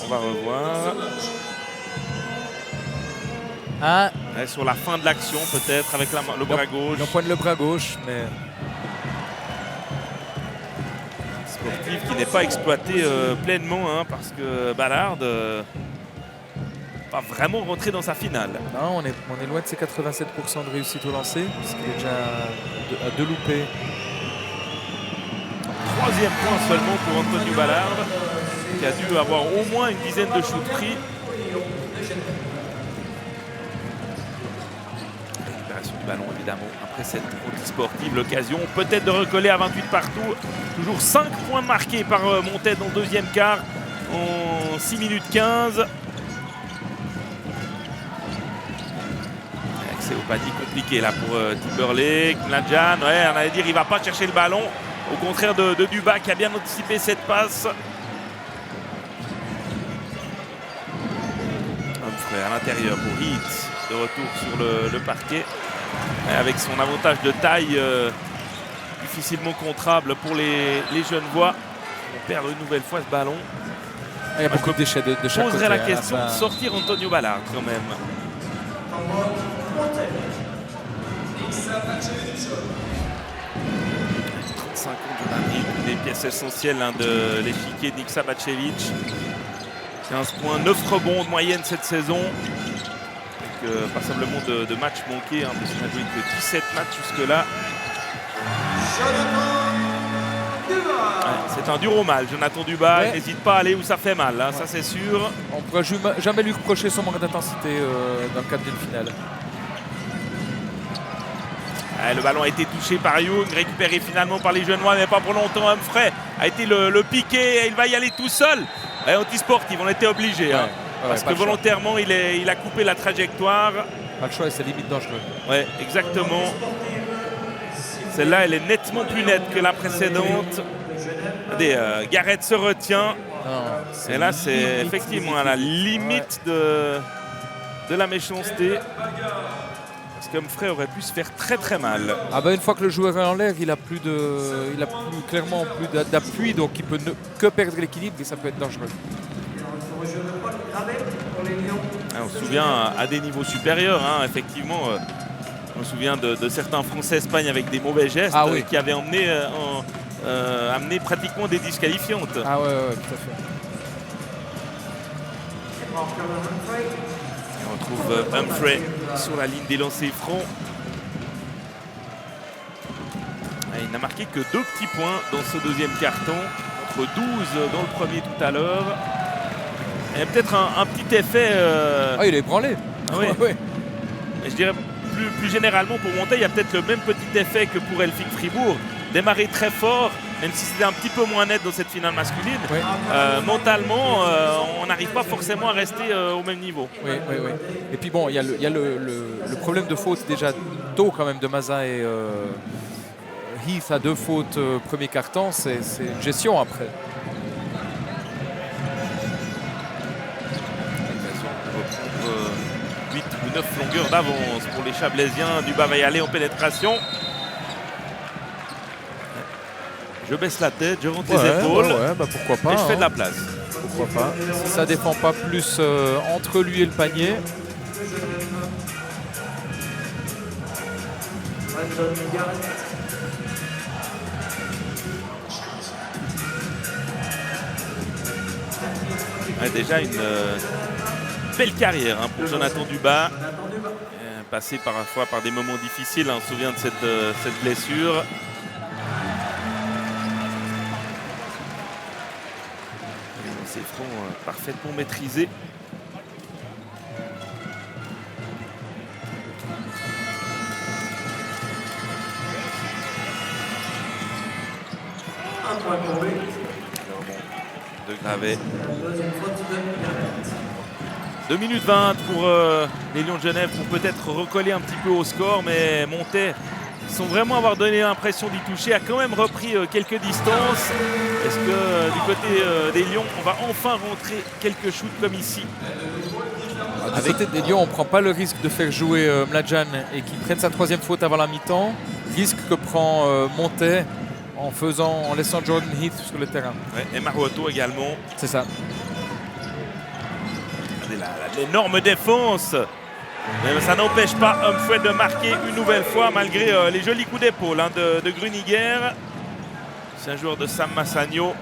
On va revoir. Ah, Sur la fin de l'action peut-être avec le bras gauche. il empoigne le bras gauche, mais Sportif qui n'est pas exploité pleinement hein, parce que Ballard pas vraiment rentré dans sa finale. non, on est loin de ses 87% de réussite au lancer, parce qu'il est déjà à 2 loupés. 3e point seulement pour Antonio Ballard, qui a dû avoir au moins une dizaine de shoots pris. Récupération du ballon évidemment après cette faute sportive, l'occasion peut-être de recoller à 28 partout. Toujours 5 points marqués par Montet dans le 2e quart en 6 minutes 15. Accès au panier compliqué là pour Timberlake. Mladjan, ouais, on allait dire il va pas chercher le ballon. Au contraire de Duba qui a bien anticipé cette passe. Humphrey à l'intérieur pour Heath. De retour sur le parquet. Et avec son avantage de taille difficilement contrable pour les Genevois. On perd une nouvelle fois ce ballon. Il y a beaucoup de déchets de chaque côté. Je poserai la question de sortir Antonio Ballard quand même. Des pièces essentielles hein, de l'échiquier de Nik Sabacevic. 15 points, 9 rebonds de moyenne cette saison. Avec passablement de matchs manqués, hein, parce qu'on a joué que 17 matchs jusque-là. Ouais, c'est un dur au mal, Jonathan Duba. Ouais. N'hésite pas à aller où ça fait mal, hein, ouais. Ça c'est sûr. On ne pourra jamais lui reprocher son manque d'intensité dans le cadre d'une finale. Le ballon a été touché par Young, récupéré finalement par les Genevois, mais pas pour longtemps. Humphrey a été le piqué, il va y aller tout seul. Anti-sportif, on était obligé. Hein, parce que volontairement, il a coupé la trajectoire. Pas le choix et c'est limite dangereux. Oui, exactement. Celle-là, elle est nettement plus nette que la précédente. Garrett se retient. Non, et là, c'est effectivement à la limite de la méchanceté. Parce qu'Humphrey aurait pu se faire très très mal. Ah bah une fois que le joueur est en l'air, il a clairement plus d'appui, donc il peut que perdre l'équilibre et ça peut être dangereux. On se souvient à des niveaux supérieurs, hein, effectivement. On se souvient de certains Français-Espagne avec des mauvais gestes qui avaient amené pratiquement des disqualifiantes. Ah ouais, tout à fait. On retrouve Humphrey sur la ligne des lancers francs. Il n'a marqué que 2 petits points dans ce deuxième carton, contre 12 dans le premier tout à l'heure. Il y a peut-être un petit effet... il est ébranlé. Oui. Ouais. Et je dirais plus généralement pour monter, il y a peut-être le même petit effet que pour Elfing Fribourg. Démarrer très fort, même si c'était un petit peu moins net dans cette finale masculine. Oui. Mentalement, on n'arrive pas forcément à rester au même niveau. Oui. Et puis bon, il y a le problème de faute déjà tôt quand même de Mazin et Heath a 2 fautes premier carton, c'est une gestion après. 8 ou 9 longueurs d'avance pour les Chablaisiens. Duba va y aller en pénétration. Je baisse la tête, je rentre les épaules. Pourquoi pas. Et je fais de la place. Pourquoi pas. Si ça ne défend pas plus entre lui et le panier. Déjà une belle carrière hein, pour Jonathan Dubas. Passé parfois par des moments difficiles, hein, on se souvient de cette blessure. Ces fronts parfaitement maîtrisés. Un point pour lui. De Gravet. La deuxième faute de Gravet. 2 minutes 20 pour les Lions de Genève pour peut-être recoller un petit peu au score, mais Montet, sans vraiment avoir donné l'impression d'y toucher, a quand même repris quelques distances. Est-ce que du côté des Lions, on va enfin rentrer quelques shoots comme ici? Du côté des Lions, on ne prend pas le risque de faire jouer Mladjan et qu'il prenne sa 3e faute avant la mi-temps. Risque que prend Montet en laissant Jordan Heath sur le terrain. Ouais, et Maruoto également. C'est ça. L'énorme défense. Mais ça n'empêche pas Humphrey de marquer une nouvelle fois malgré les jolis coups d'épaule hein, de Gruniger. C'est un joueur de Sam Massagno.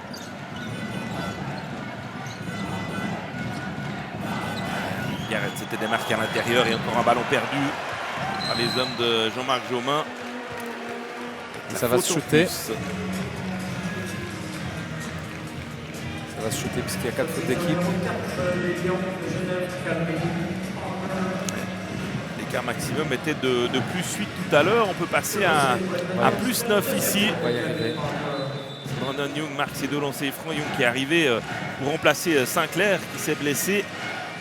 Garrett s'était démarqué à l'intérieur et encore un ballon perdu par les hommes de Jean-Marc Jaumin. Ça va se shooter. Ça va se shooter puisqu'il y a 4 fautes d'équipe. L'écart maximum était de plus 8 tout à l'heure. On peut passer à plus 9 ici. On va y arriver. Brandon Young marque ses 2 lancers francs. Young qui est arrivé pour remplacer Sinclair qui s'est blessé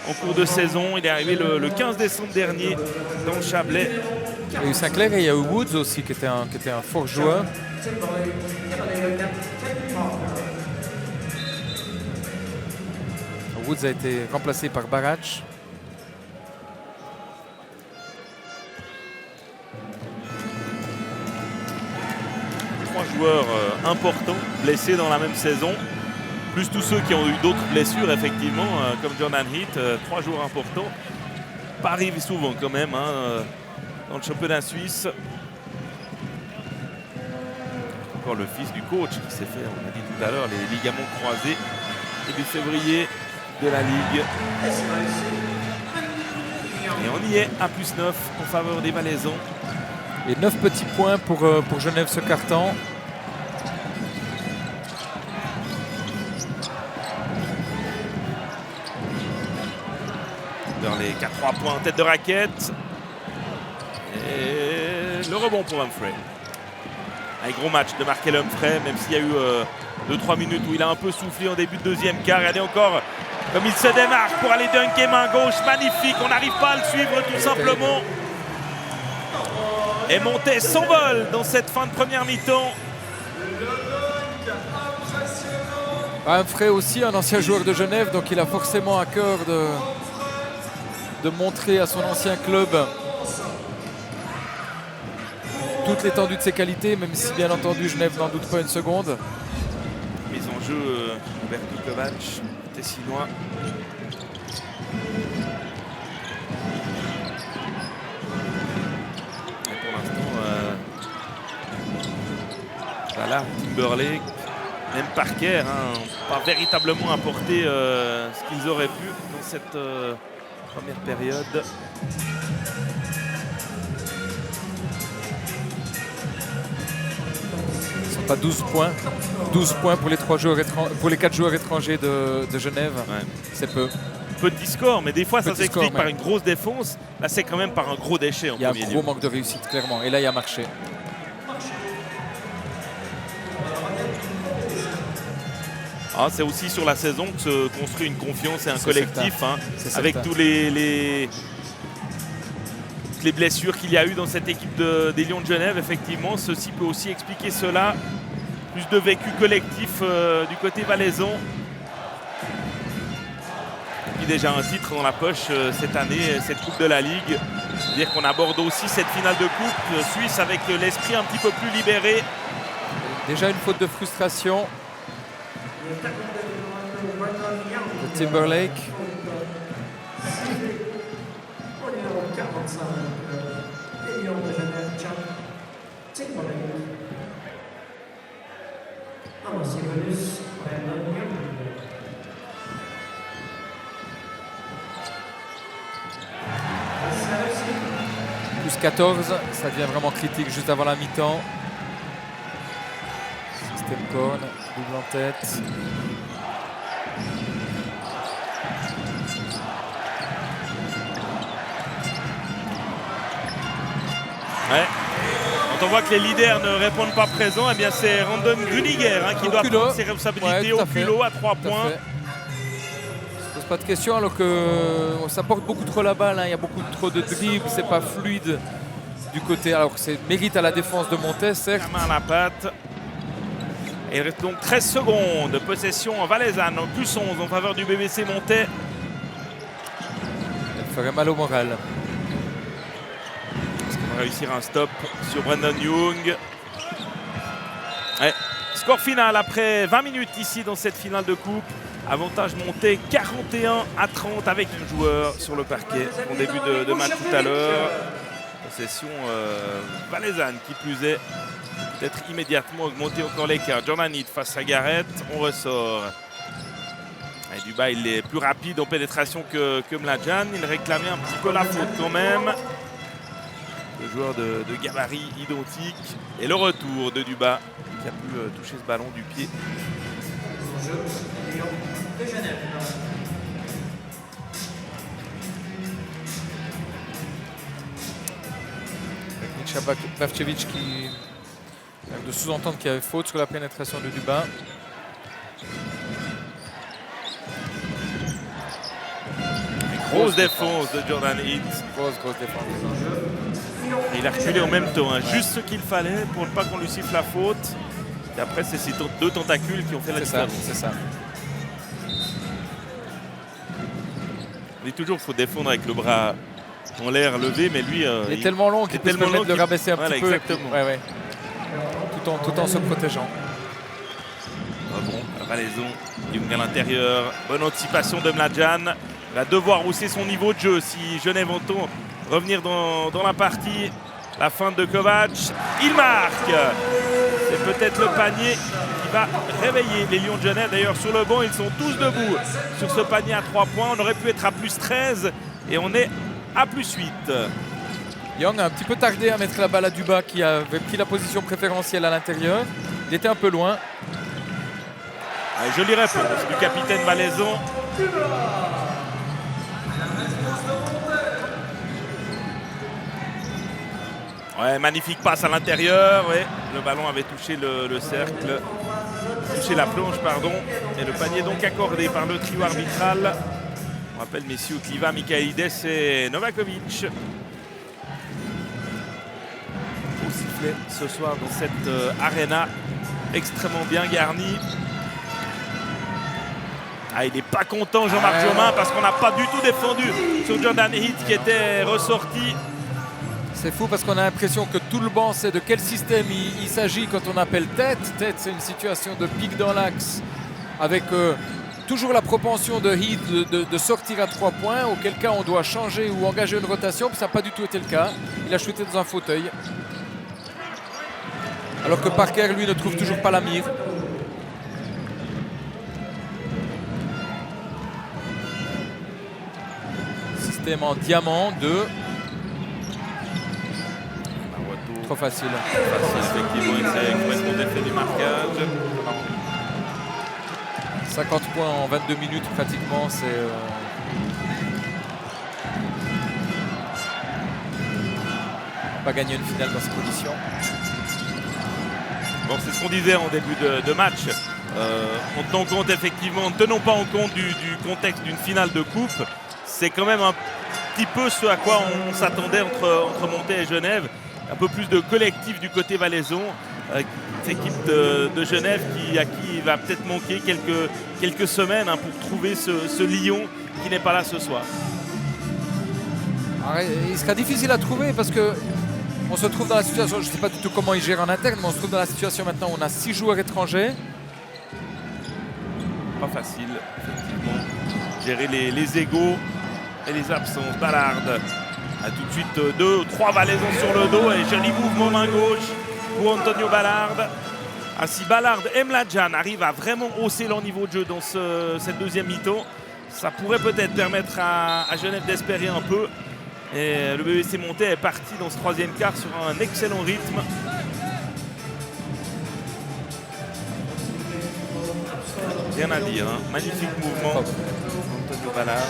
en cours de saison. Il est arrivé le 15 décembre dernier dans le Chablais. Il y a eu Sinclair et il y a eu Woods aussi qui était un fort joueur. Woods a été remplacé par Barach. Trois joueurs importants blessés dans la même saison. Plus tous ceux qui ont eu d'autres blessures, effectivement, comme Jordan Heath. 3 joueurs importants. Pas arrivé souvent quand même hein, dans le championnat suisse. Encore le fils du coach qui s'est fait, on a dit tout à l'heure, les ligaments croisés début février de la Ligue. Et on y est à plus 9 en faveur des Valaisans. Et 9 petits points pour Genève ce quart-temps. Dans les 4-3 points en tête de raquette. Et le rebond pour Humphrey. Un gros match de Markel Humphrey, même s'il y a eu 2-3 minutes où il a un peu soufflé en début de deuxième quart. Regardez encore comme il se démarque pour aller dunker main gauche. Magnifique, on n'arrive pas à le suivre tout simplement. Et Montet s'envole dans cette fin de première mi-temps. Humphrey aussi, un ancien joueur de Genève, donc il a forcément à cœur de montrer à son ancien club toute l'étendue de ses qualités, même si bien entendu Genève n'en doute pas une seconde. Mise en jeu Roberto Kovac, Tessinois. Et pour l'instant, voilà, Timberlake, même Parker, hein, pas véritablement apporté ce qu'ils auraient pu dans cette première période. Pas 12 points. 12 points pour les 4 joueurs étrangers de Genève. Ouais. C'est peu. Petit score, mais des fois ça s'explique par une grosse défense. Là, c'est quand même par un gros déchet en premier lieu. Il y a un gros manque de réussite, clairement. Et là, il y a marché. Ah, c'est aussi sur la saison que se construit une confiance et un collectif. Hein, avec tous les blessures qu'il y a eu dans cette équipe des Lions de Genève, effectivement, ceci peut aussi expliquer cela. Plus de vécu collectif du côté valaisan. Et puis déjà un titre dans la poche cette année, cette Coupe de la Ligue. C'est-à-dire qu'on aborde aussi cette finale de Coupe suisse avec l'esprit un petit peu plus libéré. Déjà une faute de frustration de Timberlake. 14, ça devient vraiment critique juste avant la mi-temps. Système corne, double en tête. Ouais. Quand on voit que les leaders ne répondent pas présents, eh bien c'est Randon Gruniger qui doit prendre ses responsabilités au culot à 3 points. Se pose pas de questions alors que ça porte beaucoup trop la balle. Il y a beaucoup trop de dribbles, c'est pas fluide du côté. Alors que c'est mérite à la défense de Montet, certes. La main à la patte. Et il reste donc 13 secondes de possession valaisanne, plus 11 en faveur du BBC Montet. Elle ferait mal au moral. Réussir un stop sur Brandon Young. Ouais. Score final après 20 minutes ici dans cette finale de coupe. Avantage monté 41-30 avec un joueur sur le parquet en début de match tout à l'heure. Possession valaisanne qui plus est. Peut-être immédiatement augmenter encore l'écart. Jordan Heath face à Garrett. On ressort. Et Duba il est plus rapide en pénétration que Mladjan. Il réclamait un petit peu la faute quand même. Le joueur de gabarit identique. Et le retour de Duba qui a pu toucher ce ballon du pied. Mitcha Bavcevic qui de sous-entendre qu'il y avait faute sur la pénétration de Duba. Grosse défense de Jordan Heath. Grosse défense. Et il a reculé en même temps, juste ce qu'il fallait pour ne pas qu'on lui siffle la faute. Et après, c'est ces deux tentacules qui ont fait la différence. C'est ça. On dit toujours qu'il faut défendre avec le bras en l'air levé, mais lui... il est tellement long qu'il peut se permettre de le rabaisser un petit peu. Exactement. Ouais. Tout en se protégeant. Ah bon, Valaisan, Young à l'intérieur. Bonne anticipation de Mladjan. Il va devoir hausser son niveau de jeu si Genève entend revenir dans la partie. La fin de Kovac. Il marque. C'est peut-être le panier qui va réveiller les Lions de Genève. D'ailleurs, sur le banc, ils sont tous debout sur ce panier à 3 points. On aurait pu être à plus 13 et on est à plus 8. Young a un petit peu tardé à mettre la balle à Duba qui avait pris la position préférentielle à l'intérieur. Il était un peu loin. Jolie réponse du capitaine Valaisan. Ouais, magnifique passe à l'intérieur. Ouais. Le ballon avait touché le cercle, touché la planche, pardon. Et le panier donc accordé par le trio arbitral. On rappelle messieurs Kliva, Michaelides et Novakovic. Au sifflet ce soir dans cette arena extrêmement bien garnie. Il n'est pas content Jean-Marc Jomain parce qu'on n'a pas du tout défendu sur Jordan Heath qui était ressorti. C'est fou parce qu'on a l'impression que tout le banc sait de quel système il s'agit quand on appelle tête. Tête, c'est une situation de pique dans l'axe avec toujours la propension de Heath de sortir à 3 points, auquel cas on doit changer ou engager une rotation. Ça n'a pas du tout été le cas. Il a shooté dans un fauteuil. Alors que Parker, lui, ne trouve toujours pas la mire. Système en diamant de... Trop facile. Effectivement, il correspond d'effet du marquage. 50 points en 22 minutes pratiquement, c'est... pas gagner une finale dans ces conditions. Bon, c'est ce qu'on disait en début de match. En tenant compte effectivement, ne tenons pas en compte du contexte d'une finale de coupe. C'est quand même un petit peu ce à quoi on s'attendait entre Montet et Genève. Un peu plus de collectif du côté valaisan. Cette équipe de Genève à qui il va peut-être manquer quelques semaines pour trouver ce Lyon qui n'est pas là ce soir. Alors, il sera difficile à trouver parce que on se trouve dans la situation, je ne sais pas du tout comment il gère en interne, mais on se trouve dans la situation maintenant où on a 6 joueurs étrangers. Pas facile, effectivement. Gérer les égos et les absences. Ballard. Tout de suite 2 ou 3 Valaisans sur le dos et joli mouvement main gauche pour Antonio Ballard. Ainsi Ballard et Mladjan arrivent à vraiment hausser leur niveau de jeu dans cette deuxième mi-temps. Ça pourrait peut-être permettre à Genève d'espérer un peu. Et le BBC Montais est parti dans ce troisième quart sur un excellent rythme. Rien à dire, hein. Magnifique mouvement. Antonio Ballard.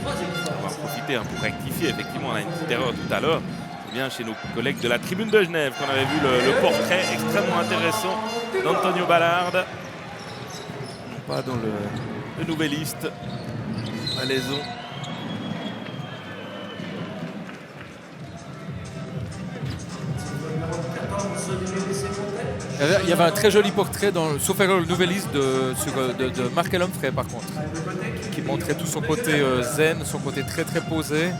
On va en profiter pour rectifier. Effectivement, on a une petite erreur tout à l'heure. C'est bien chez nos collègues de la Tribune de Genève qu'on avait vu le portrait extrêmement intéressant d'Antonio Ballard. Non pas dans le nouvelliste. Valaisan. Il y avait un très joli portrait, sauf erreur, le nouvelliste de Marc Humphrey par contre, qui montrait tout son côté zen, son côté très très posé.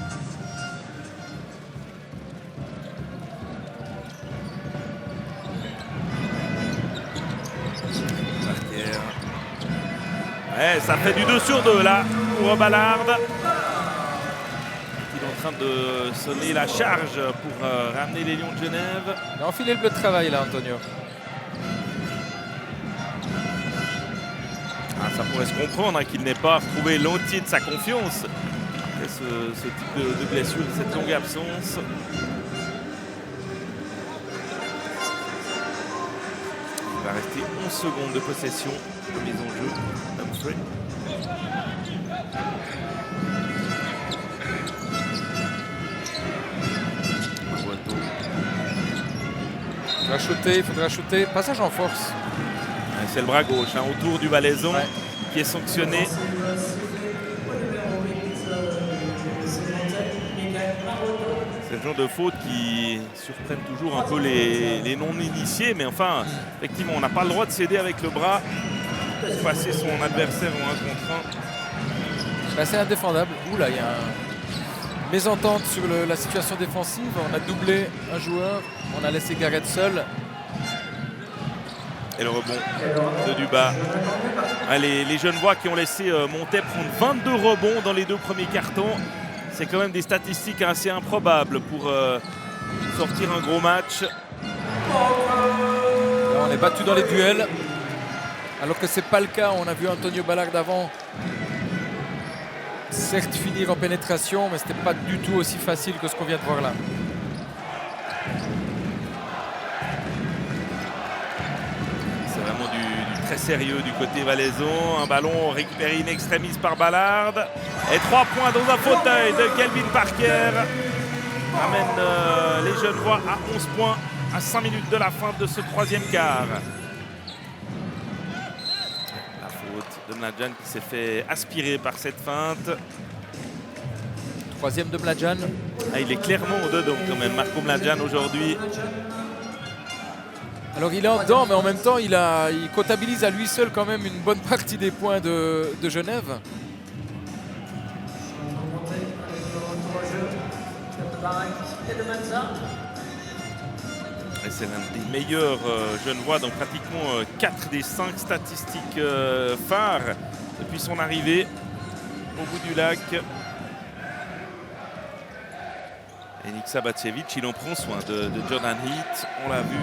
Ouais, ça fait du 2 sur 2 là pour Ballard. Il est en train de sonner la charge pour ramener les Lions de Genève. Il a enfilé le bleu de travail là, Antonio. Ah, ça pourrait se comprendre hein, qu'il n'ait pas retrouvé l'entier de sa confiance. Et ce type de blessure, cette longue absence. Il va rester 11 secondes de possession. Mise en jeu. Humphrey. Il faudra shooter. Passage en force. C'est le bras gauche hein, autour du Valaisan qui est sanctionné. C'est le genre de faute qui surprennent toujours un peu les non-initiés. Mais enfin, effectivement, on n'a pas le droit de céder avec le bras pour passer son adversaire en 1 contre 1. C'est indéfendable. Oula, il y a une mésentente sur la situation défensive. On a doublé un joueur. On a laissé Garrett seul. Et le rebond de Dubas. Les Genevois qui ont laissé Montais prendre 22 rebonds dans les 2 premiers cartons. C'est quand même des statistiques assez improbables pour sortir un gros match. Là, on est battu dans les duels. Alors que ce n'est pas le cas. On a vu Antonio Ballard avant. Certes finir en pénétration, mais ce n'était pas du tout aussi facile que ce qu'on vient de voir là. C'est vraiment du très sérieux du côté valaisan. Un ballon récupéré in extremis par Ballard. Et 3 points dans un fauteuil de Kelvin Parker. Amène les Genevois à 11 points à 5 minutes de la fin de ce troisième quart. La faute de Mladjan qui s'est fait aspirer par cette feinte. Troisième de Mladjan. Ah, il est clairement au dedans quand même, Marco Mladjan aujourd'hui. Alors il est en dedans, mais en même temps il comptabilise à lui seul quand même une bonne partie des points de Genève. Et c'est l'un des meilleurs Genevois dans pratiquement 4 des 5 statistiques phares depuis son arrivée au bout du lac. Et Nick Sabacevic, il en prend soin de Jordan Heath, on l'a vu.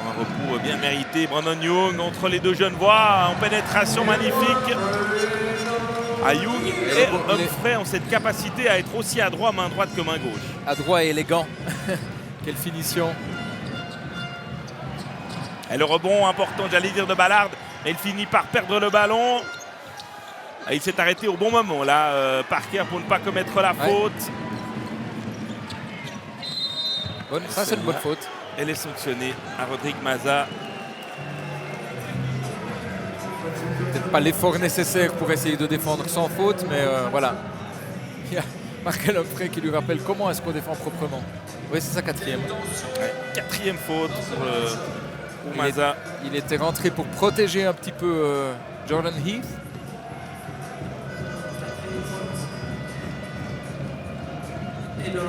Un repos bien mérité. Brandon Young entre les 2 Genevois en pénétration magnifique. Young et Humphrey ont cette capacité à être aussi adroit main droite que main gauche. Adroit et élégant. Quelle finition. Et le rebond important, j'allais dire, de Ballard. Mais il finit par perdre le ballon. Et il s'est arrêté au bon moment là, Parker, pour ne pas commettre la faute. Ça c'est une bonne faute. Elle est sanctionnée à Rodrigue Maza. Peut-être pas l'effort nécessaire pour essayer de défendre sans faute, mais voilà. Il y a Marc Humphrey qui lui rappelle comment est-ce qu'on défend proprement. Oui, c'est sa 4e. Ouais, 4e faute pour Maza. Il était rentré pour protéger un petit peu Jordan Heath.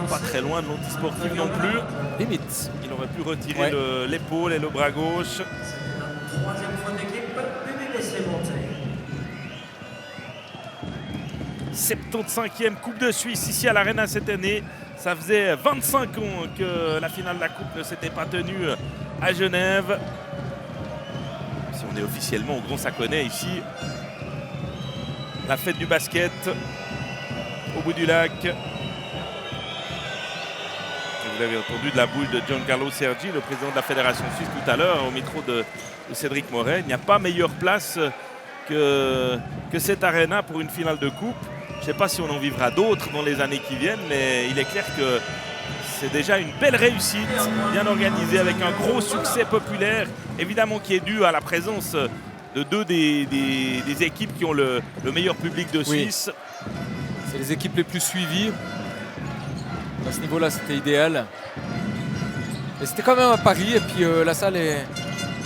Pas très loin de l'antisportif non plus. Limite. Il aurait pu retirer l'épaule et le bras gauche. 75e Coupe de Suisse ici à l'Arena cette année. Ça faisait 25 ans que la finale de la Coupe ne s'était pas tenue à Genève. Si on est officiellement au Grand Saconnet ici, la fête du basket au bout du lac. Vous l'avez entendu de la bouche de Giancarlo Sergi, le président de la Fédération suisse tout à l'heure, au micro de Cédric Moret. Il n'y a pas meilleure place que cette arena pour une finale de coupe. Je ne sais pas si on en vivra d'autres dans les années qui viennent, mais il est clair que c'est déjà une belle réussite, bien organisée, avec un gros succès populaire, évidemment qui est dû à la présence de deux des équipes qui ont le meilleur public de Suisse. Oui. C'est les équipes les plus suivies. À ce niveau-là, c'était idéal. Et c'était quand même à Paris. Et puis la salle n'est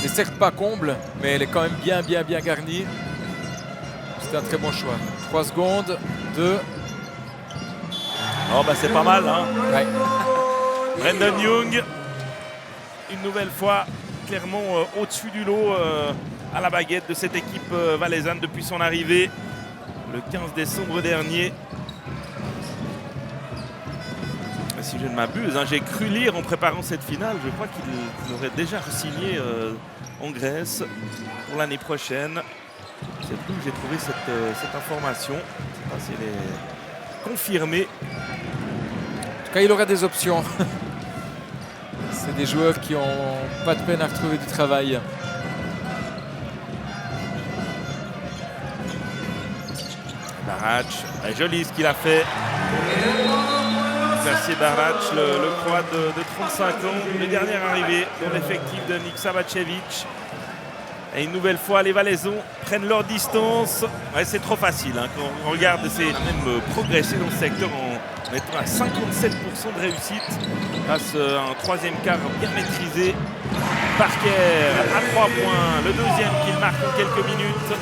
certes pas comble, mais elle est quand même bien garnie. C'était un très bon choix. 3 secondes, 2. Oh bah c'est pas mal, hein. Ouais. Brandon Young, une nouvelle fois, clairement au-dessus du lot à la baguette de cette équipe valaisanne depuis son arrivée le 15 décembre dernier. Si je ne m'abuse, hein, j'ai cru lire en préparant cette finale, je crois qu'il aurait déjà re-signé en Grèce pour l'année prochaine. C'est d'où j'ai trouvé cette information. Je ne sais pas si elle est confirmée. En tout cas, il aura des options. C'est des joueurs qui n'ont pas de peine à retrouver du travail. Barac, joli ce qu'il a fait. Merci Barac, le Croate de 35 ans, le dernier arrivé dans l'effectif de Nik Sabacevic. Et une nouvelle fois, les Valaisans prennent leur distance. Ouais, c'est trop facile, hein, quand on regarde, c'est même progresser dans ce secteur en étant à 57% de réussite grâce à un troisième quart bien maîtrisé. Parker à 3 points, le deuxième qu'il marque en quelques minutes.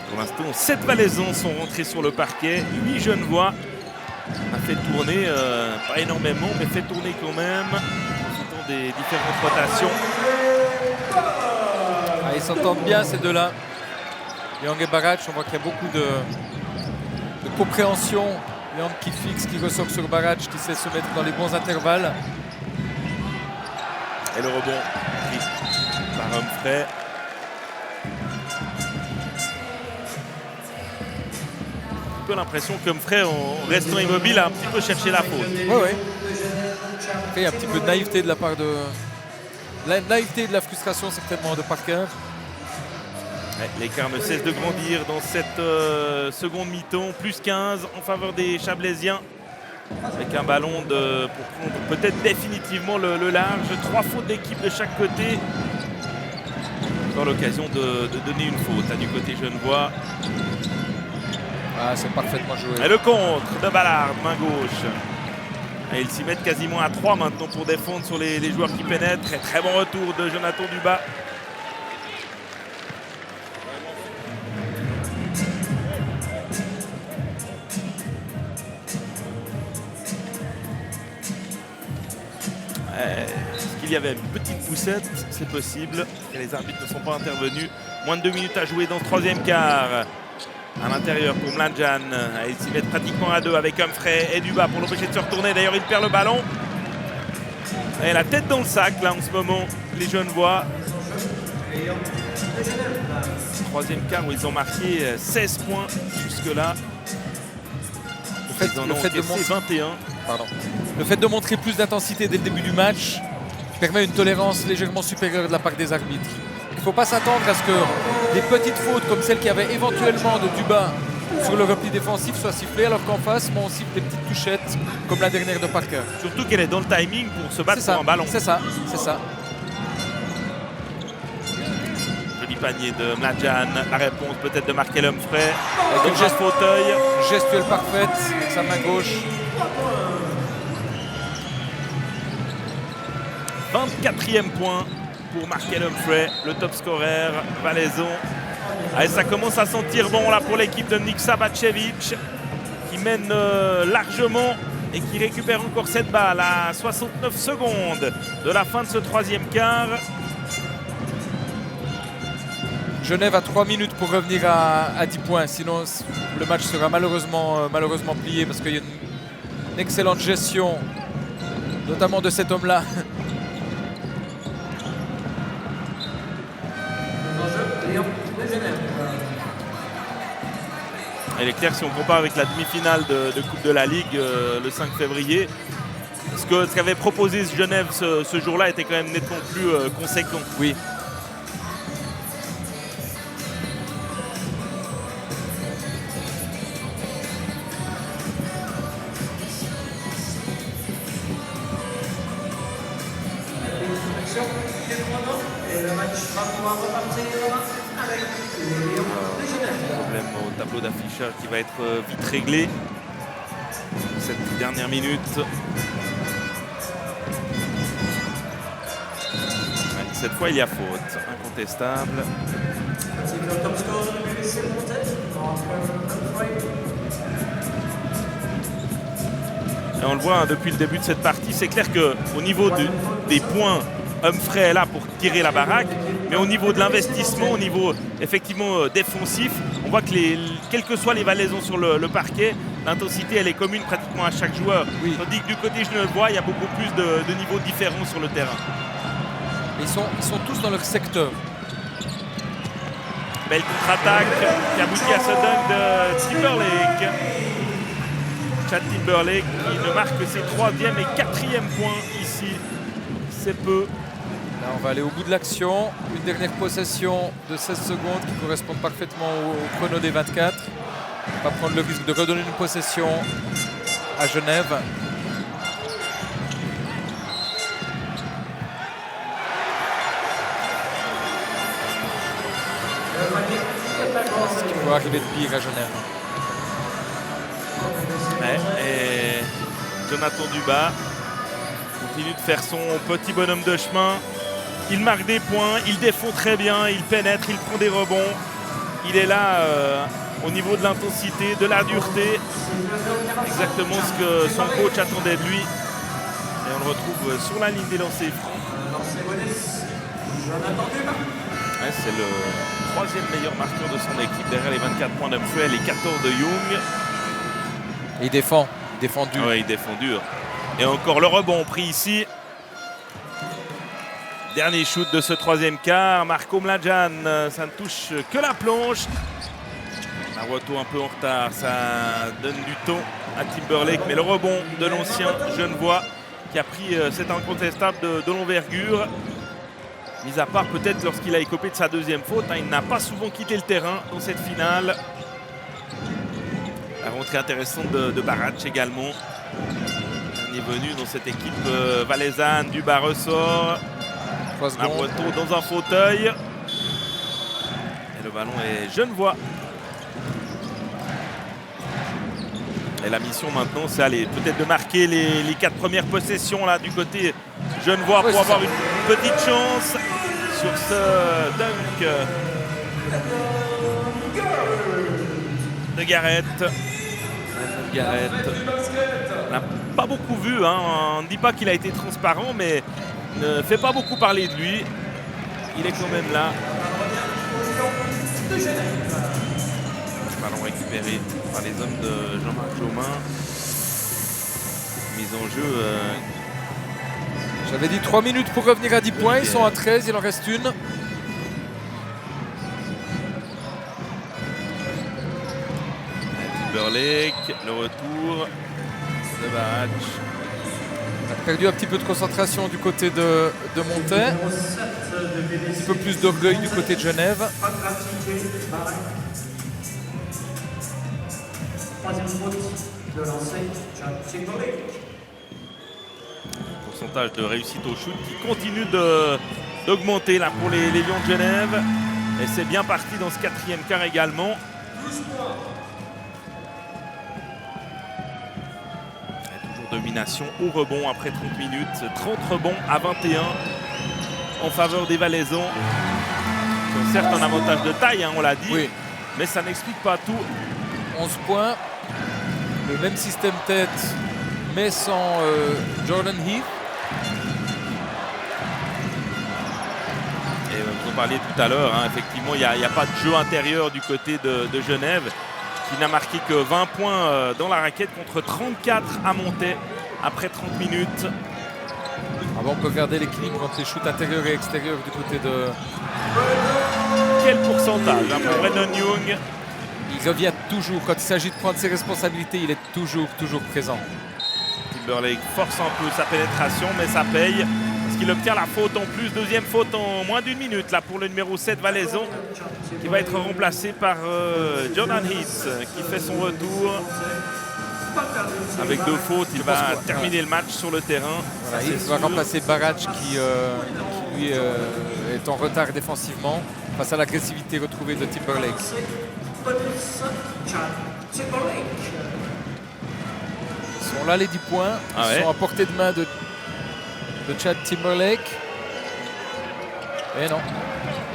Pour l'instant, 7 Valaisans sont rentrés sur le parquet, 8 Genevois. On a fait tourner, pas énormément, mais fait tourner quand même, en profitant des différentes rotations. Ah, ils s'entendent bien ces deux-là. Young et Barac, on voit qu'il y a beaucoup de compréhension. Young qui fixe, qui ressort sur Barac, qui sait se mettre dans les bons intervalles. Et le rebond pris par Humphrey. Un peu l'impression qu'Humphrey, en restant immobile, a un petit peu cherché la faute. Oui. Après, il y a un petit peu de naïveté de la part de... La naïveté et de la frustration certainement de Parker. Ouais, l'écart ne cesse de grandir dans cette seconde mi-temps. Plus 15 en faveur des Chablaisiens. Avec un ballon pour prendre peut-être définitivement le large. 3 fautes d'équipe de chaque côté. Encore l'occasion de donner une faute du côté genevois. Ah, c'est parfaitement joué. Et le contre de Ballard, main gauche. Et ils s'y mettent quasiment à 3 maintenant pour défendre sur les joueurs qui pénètrent. Et très bon retour de Jonathan Dubas. Est-ce qu'il y avait une petite poussette? C'est possible. Et les arbitres ne sont pas intervenus. Moins de 2 minutes à jouer dans ce troisième quart. À l'intérieur pour Mladjan. Ils s'y mettent pratiquement à 2 avec Humphrey et Dubas pour l'empêcher de se retourner. D'ailleurs, il perd le ballon. Et la tête dans le sac, là, en ce moment, les Genevois. Troisième quart où ils ont marqué 16 points jusque-là. Ils en ont encaissé 21. Pardon. Le fait de montrer plus d'intensité dès le début du match permet une tolérance légèrement supérieure de la part des arbitres. Il ne faut pas s'attendre à ce que des petites fautes comme celle qu'il y avait éventuellement de Dubas sur le repli défensif soient sifflées, alors qu'en face, on siffle des petites touchettes comme la dernière de Parker. Surtout qu'elle est dans le timing pour se battre pour un ballon. C'est ça. Joli panier de Mladjan. La réponse peut-être de Markel Humphrey. Avec un geste fauteuil. Gestuelle parfaite avec sa main gauche. 24e point pour Markel Humphrey, le top scorer valaisan. Et ça commence à sentir bon là pour l'équipe de Nik Sabacevic qui mène largement et qui récupère encore cette balle à 69 secondes de la fin de ce troisième quart. Genève a 3 minutes pour revenir à 10 points, sinon le match sera malheureusement plié parce qu'il y a une excellente gestion, notamment de cet homme-là. Il est clair, si on compare avec la demi-finale de Coupe de la Ligue le 5 février, ce qu'avait proposé Genève ce jour-là était quand même nettement plus conséquent. Oui. Problème au tableau d'affichage qui va être vite réglé. Cette dernière minute. Cette fois, il y a faute, incontestable. Et on le voit hein, depuis le début de cette partie, c'est clair qu'au niveau des points, Humphrey est là pour tirer la baraque, mais au niveau de l'investissement, au niveau effectivement défensif, on voit que quelles que soient les valaisons sur le parquet, l'intensité elle est commune pratiquement à chaque joueur. Oui. Tandis que du côté genevois, il y a beaucoup plus de niveaux différents sur le terrain. Ils sont tous dans leur secteur. Belle contre-attaque qui aboutit à ce dunk de Timberlake. Chad Timberlake qui ne marque que ses 3e et 4e points ici. C'est peu. Là, on va aller au bout de l'action. Une dernière possession de 16 secondes qui correspond parfaitement au chrono des 24. On va pas prendre le risque de redonner une possession à Genève. Ce qui peut arriver de pire à Genève. Ouais, et Jonathan Dubas continue de faire son petit bonhomme de chemin. Il marque des points, il défend très bien, il pénètre, il prend des rebonds. Il est là au niveau de l'intensité, de la dureté. Exactement ce que son coach attendait de lui. Et on le retrouve sur la ligne des lancers francs. Ouais, c'est le 3e meilleur marqueur de son équipe derrière les 24 points d'Humphrey et les 14 de Young. Et il défend dur. Oui, il défend dur. Et encore le rebond pris ici. Dernier shoot de ce 3e quart. Marco Mladjan, ça ne touche que la planche. Naruto un peu en retard, ça donne du temps à Timberlake. Mais le rebond de l'ancien Genevois qui a pris cet incontestable de l'envergure. Mis à part peut-être lorsqu'il a écopé de sa 2e faute. Hein, il n'a pas souvent quitté le terrain dans cette finale. La rentrée intéressante de Barac également. Il est venu dans cette équipe valaisanne. Dubas ressort. Un retour dans un fauteuil. Et le ballon est genevois. Et la mission maintenant, c'est aller peut-être de marquer les 4 premières possessions là du côté genevois pour avoir une petite chance sur ce dunk de Garrett. On n'a pas beaucoup vu, hein. On ne dit pas qu'il a été transparent, mais ne fait pas beaucoup parler de lui. Il est quand même là. Ballon récupéré par les hommes de Jean-Marc Jomain. Mise en jeu. J'avais dit 3 minutes pour revenir à 10 points. Ils sont à 13, il en reste une. Timberlake, le retour de Barac. On a perdu un petit peu de concentration du côté de Montet. Un petit peu plus d'orgueil du côté de Genève. Pourcentage de réussite au shoot qui continue d'augmenter là pour les Lions de Genève. Et c'est bien parti dans ce 4e quart également. Domination au rebond après 30 minutes. 30 rebonds à 21 en faveur des Valaisans. Qui ont certes un avantage de taille, hein, on l'a dit, oui. Mais ça n'explique pas tout. 11 points. Le même système tête, mais sans Jordan Heath. Et vous en parliez tout à l'heure, hein, effectivement, il n'y a pas de jeu intérieur du côté de Genève. qui n'a marqué que 20 points dans la raquette contre 34 à Montaix après 30 minutes. Ah bon, on peut garder l'équilibre entre les shoots intérieurs et extérieurs du côté de... Quel pourcentage hein, pour Brandon Young? Il revient toujours, quand il s'agit de prendre ses responsabilités, il est toujours présent. Timberlake force un peu sa pénétration, mais ça paye parce qu'il obtient la faute en plus. Deuxième faute en moins d'une minute là pour le numéro 7 Valaison, qui va être remplacé par Jordan Heath qui fait son retour. Avec 2 fautes, il va terminer le match sur le terrain. Voilà, il va remplacer Barac qui lui est en retard défensivement face à l'agressivité retrouvée de Timberlake. Ils sont là les 10 points, ils sont à portée de main de Chad Timberlake. Et non.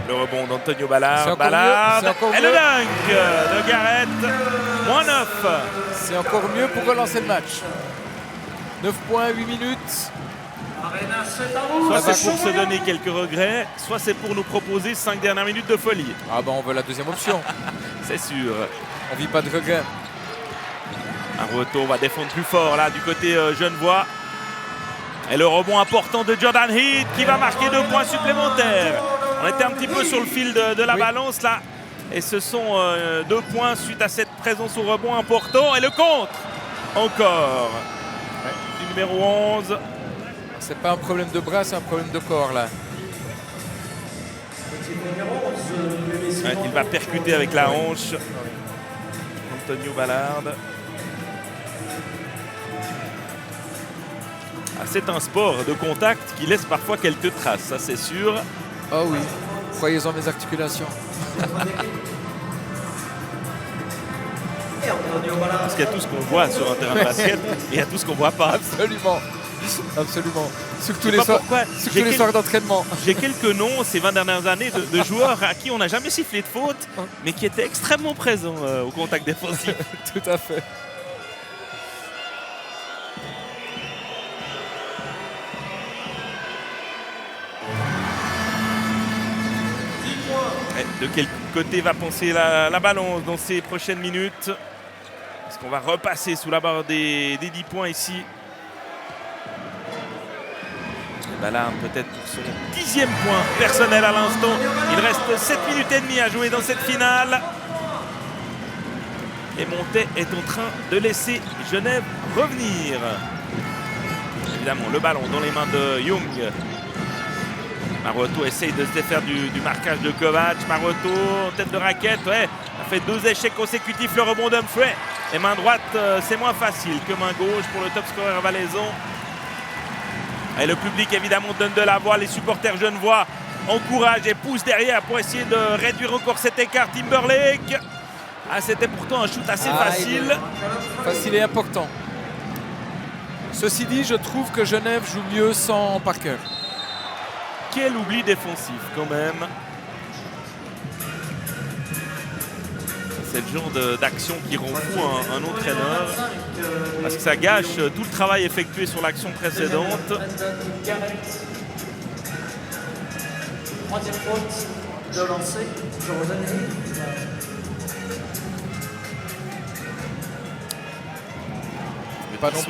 Le rebond d'Antonio Ballard. Ballard Et le dunk de Garrett. Moins 9. C'est encore mieux pour relancer le match. 9 points, 8 minutes. Soit c'est pour se donner quelques regrets, soit c'est pour nous proposer 5 dernières minutes de folie. Ah ben on veut la deuxième option. C'est sûr. On vit pas de regrets. Un retour va défendre plus fort là du côté genevois. Et le rebond important de Jordan Heath qui va marquer 2 points supplémentaires. On était un petit peu sur le fil de la balance là. Et ce sont 2 points suite à cette présence au rebond important. Et le contre encore du numéro 11. C'est pas un problème de bras, c'est un problème de corps là. Ouais, il va percuter avec la hanche. Antonio Ballard. Ah, c'est un sport de contact qui laisse parfois quelques traces, ça c'est sûr. Oh oui, croyez-en mes articulations. Parce qu'il y a tout ce qu'on voit sur un terrain de basket et il y a tout ce qu'on voit pas. Absolument. Absolument. Surtout les soirs d'entraînement. J'ai quelques noms ces 20 dernières années de joueurs à qui on n'a jamais sifflé de faute, mais qui étaient extrêmement présents au contact défensif. Tout à fait. De quel côté va penser la balance dans ces prochaines minutes? Est-ce qu'on va repasser sous la barre des 10 points ici? Ballard peut-être pour son 10e point personnel à l'instant. Il reste 7 minutes et demie à jouer dans cette finale. Et Montaix est en train de laisser Genève revenir. Évidemment, le ballon dans les mains de Young. Maroto essaye de se défaire du marquage de Kovac. Maroto en tête de raquette, ouais, a fait 2 échecs consécutifs. Le rebond d'Humphrey. Et main droite, c'est moins facile que main gauche pour le top scorer valaisan. Et le public évidemment donne de la voix. Les supporters genevois encouragent et poussent derrière pour essayer de réduire encore cet écart. Timberlake. Ah, c'était pourtant un shoot assez facile. Facile et important. Ceci dit, je trouve que Genève joue mieux sans Parker. Quel oubli défensif quand même. C'est le genre d'action qui rend fou un entraîneur. Parce que ça gâche tout le travail effectué sur l'action précédente. Troisième faute de lancer. Jordan Heath. Pas 65%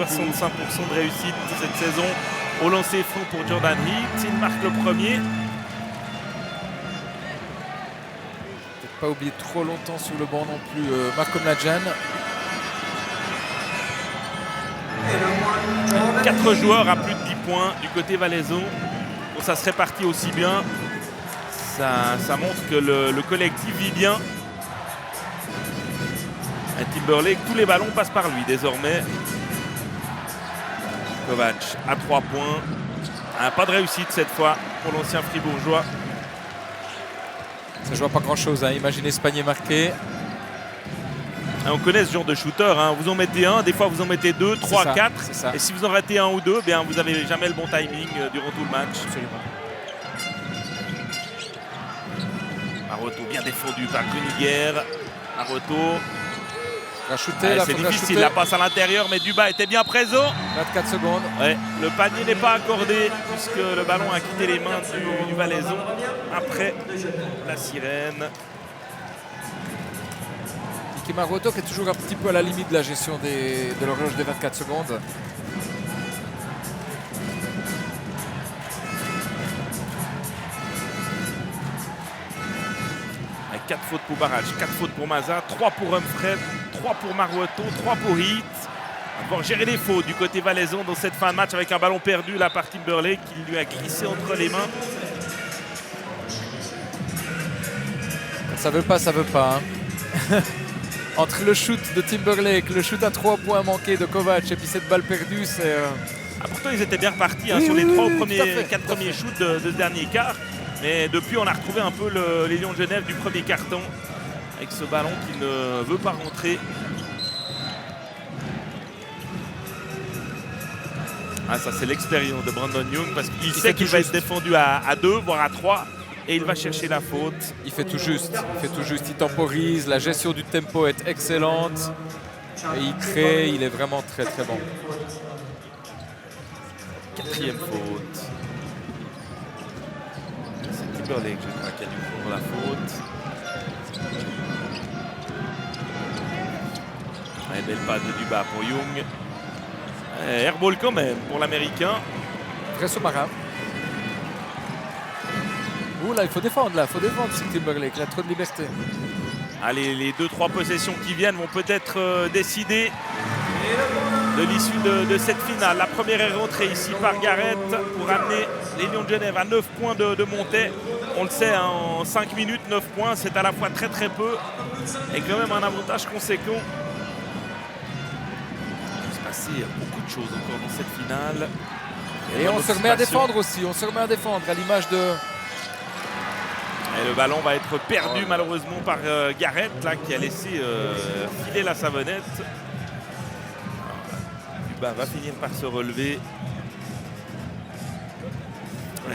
de réussite cette saison au lancer franc pour Jordan Heath. Il marque le premier. Peut-être pas oublier trop longtemps sous le banc non plus Marco Mladjan. 4 joueurs à plus de 10 points du côté valaisan. Bon, ça se répartit aussi bien. Ça montre que le collectif vit bien. Et Timberlake, tous les ballons passent par lui désormais. Kovac à 3 points. Pas de réussite cette fois pour l'ancien fribourgeois. Ça joue à pas grand chose, hein. Imaginez ce panier marqué. Et on connaît ce genre de shooter, hein. Vous en mettez un, des fois vous en mettez 2, 3, 4. Et si vous en ratez 1 ou 2, bien vous n'avez jamais le bon timing durant tout le match. Absolument. Maroto bien défendu par Gruniger. Maroto. C'est difficile, la passe à l'intérieur, mais Duba était bien présent. 24 secondes. Ouais, le panier n'est pas accordé puisque le ballon a quitté les mains du valaisan après la sirène. Nicky Maruoto qui est toujours un petit peu à la limite de la gestion de l'horloge des 24 secondes. Avec 4 fautes pour Barac, 4 fautes pour Mazat, 3 pour Humphrey, 3 pour Maruoto, 3 pour Heath. Encore gérer les fautes du côté valaisan dans cette fin de match avec un ballon perdu là par Timberlake qui lui a glissé entre les mains. Ça veut pas, ça veut pas. Hein. Entre le shoot de Timberlake, le shoot à 3 points manqués de Kovac et puis cette balle perdue, c'est... Pourtant ils étaient bien repartis hein, Oui, sur oui, les 3 oui, premiers, tout 4 premiers shoots de ce dernier quart. Mais depuis on a retrouvé un peu les Lions de Genève du premier carton avec ce ballon qui ne veut pas rentrer. Ah, ça c'est l'expérience de Brandon Young parce qu'il sait qu'il va être défendu à 2 voire à 3 et il va chercher la faute. Il fait tout juste, il temporise, la gestion du tempo est excellente et il crée, il est vraiment très très bon. 4e faute. C'est Timberlake, je crois, qui a dû prendre la faute. Ouais, belle passe de Duba pour Young. Airball quand même pour l'Américain. Vrai sous-marin. Ouh là, il faut défendre ce Timberlake, il a trop de liberté. Allez, les 2-3 possessions qui viennent vont peut-être décider de l'issue de cette finale. La première est rentrée ici par Garrett pour amener les Lions de Genève à 9 points de montée. On le sait, hein, en 5 minutes, 9 points, c'est à la fois très très peu et quand même un avantage conséquent. Il va se passer beaucoup de choses encore dans cette finale. Et on se remet à défendre aussi, à l'image de... Et le ballon va être perdu malheureusement par Garrett là, qui a laissé filer la savonnette. Duba va finir par se relever.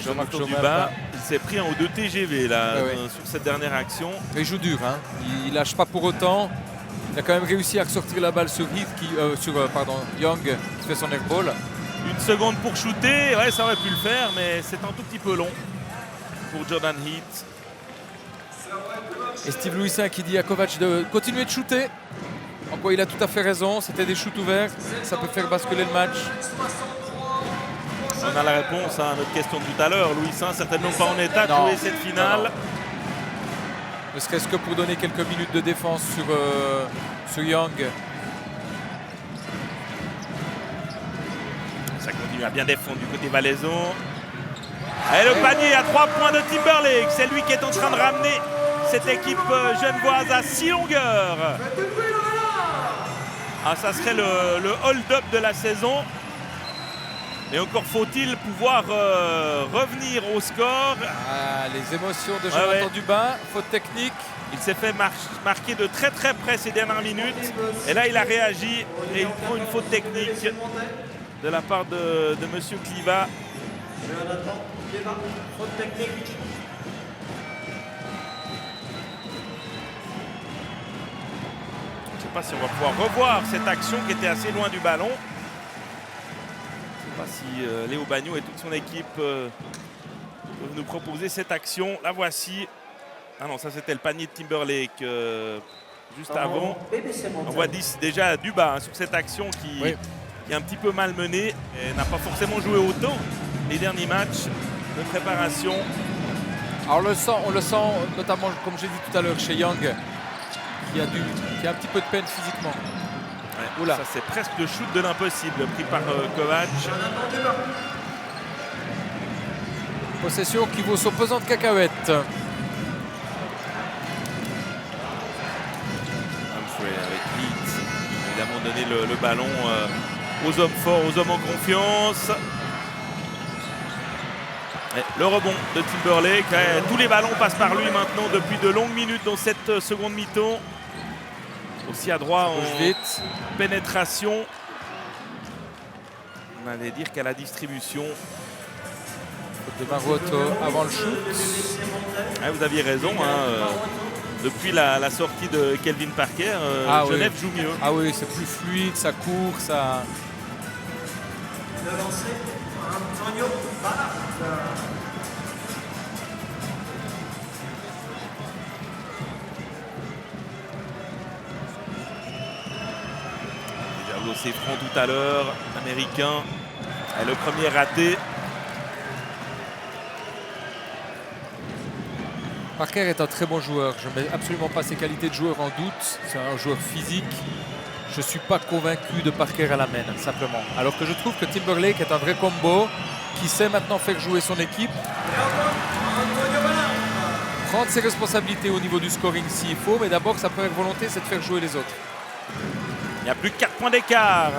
Jean-Marc Duba, il s'est pris en haut de TGV là, sur cette dernière action. Il joue dur, hein. Il lâche pas pour autant. Il a quand même réussi à ressortir la balle sur Young qui fait son airball. 1 seconde pour shooter, ouais, ça aurait pu le faire, mais c'est un tout petit peu long pour Jordan Heath. Et Steve Louisin qui dit à Kovac de continuer de shooter. En quoi il a tout à fait raison, c'était des shoots ouverts, ça peut faire basculer le match. On a la réponse à notre question de tout à l'heure. Louisin certainement pas en état de jouer cette finale. Non. Ne serait-ce que pour donner quelques minutes de défense sur Young. Ça continue à bien défendre du côté valaisan. Et le panier à 3 points de Timberlake. C'est lui qui est en train de ramener cette équipe genevoise à 6 longueurs. Ah, ça serait le hold-up de la saison. Et encore faut-il pouvoir revenir au score. Ah, les émotions de Jonathan Duba, faute technique. Il s'est fait marquer de très très près ces dernières minutes. Et là, il a réagi et il prend une faute technique de la part de Monsieur Kliva. Jonathan Kliva, faute technique. Je ne sais pas si on va pouvoir revoir cette action qui était assez loin du ballon. Je ne sais pas si Léo Bagnou et toute son équipe peuvent nous proposer cette action. La voici. Ah non, ça c'était le panier de Timberlake juste avant. On voit déjà Duba sur cette action qui est un petit peu malmenée et n'a pas forcément joué autant les derniers matchs de préparation. Alors on le sent notamment, comme j'ai dit tout à l'heure, chez Young, qui a un petit peu de peine physiquement. Ouais, ça c'est presque le shoot de l'impossible pris par Kovac. Possession qui vaut son pesant de cacahuètes. Humphrey avec Heath, évidemment donner le ballon aux hommes forts, aux hommes en confiance. Et le rebond de Timberlake, tous les ballons passent par lui maintenant depuis de longues minutes dans cette seconde mi-temps. Aussi à droit en pénétration. On allait dire qu'à la distribution. De Maruoto avant le shoot. Ah, vous aviez raison. Hein, depuis la sortie de Kelvin Parker, Genève joue mieux. Ah oui, c'est plus fluide, ça court, ça... Le lancer, Antonio Bala. lancé franc tout à l'heure, américain. Et le premier raté. Parker est un très bon joueur. Je ne mets absolument pas ses qualités de joueur en doute. C'est un joueur physique. Je ne suis pas convaincu de Parker à la main, simplement. Alors que je trouve que Timberlake est un vrai combo qui sait maintenant faire jouer son équipe. Prendre ses responsabilités au niveau du scoring s'il faut, mais d'abord sa première volonté c'est de faire jouer les autres. Il n'y a plus que 4 points d'écart.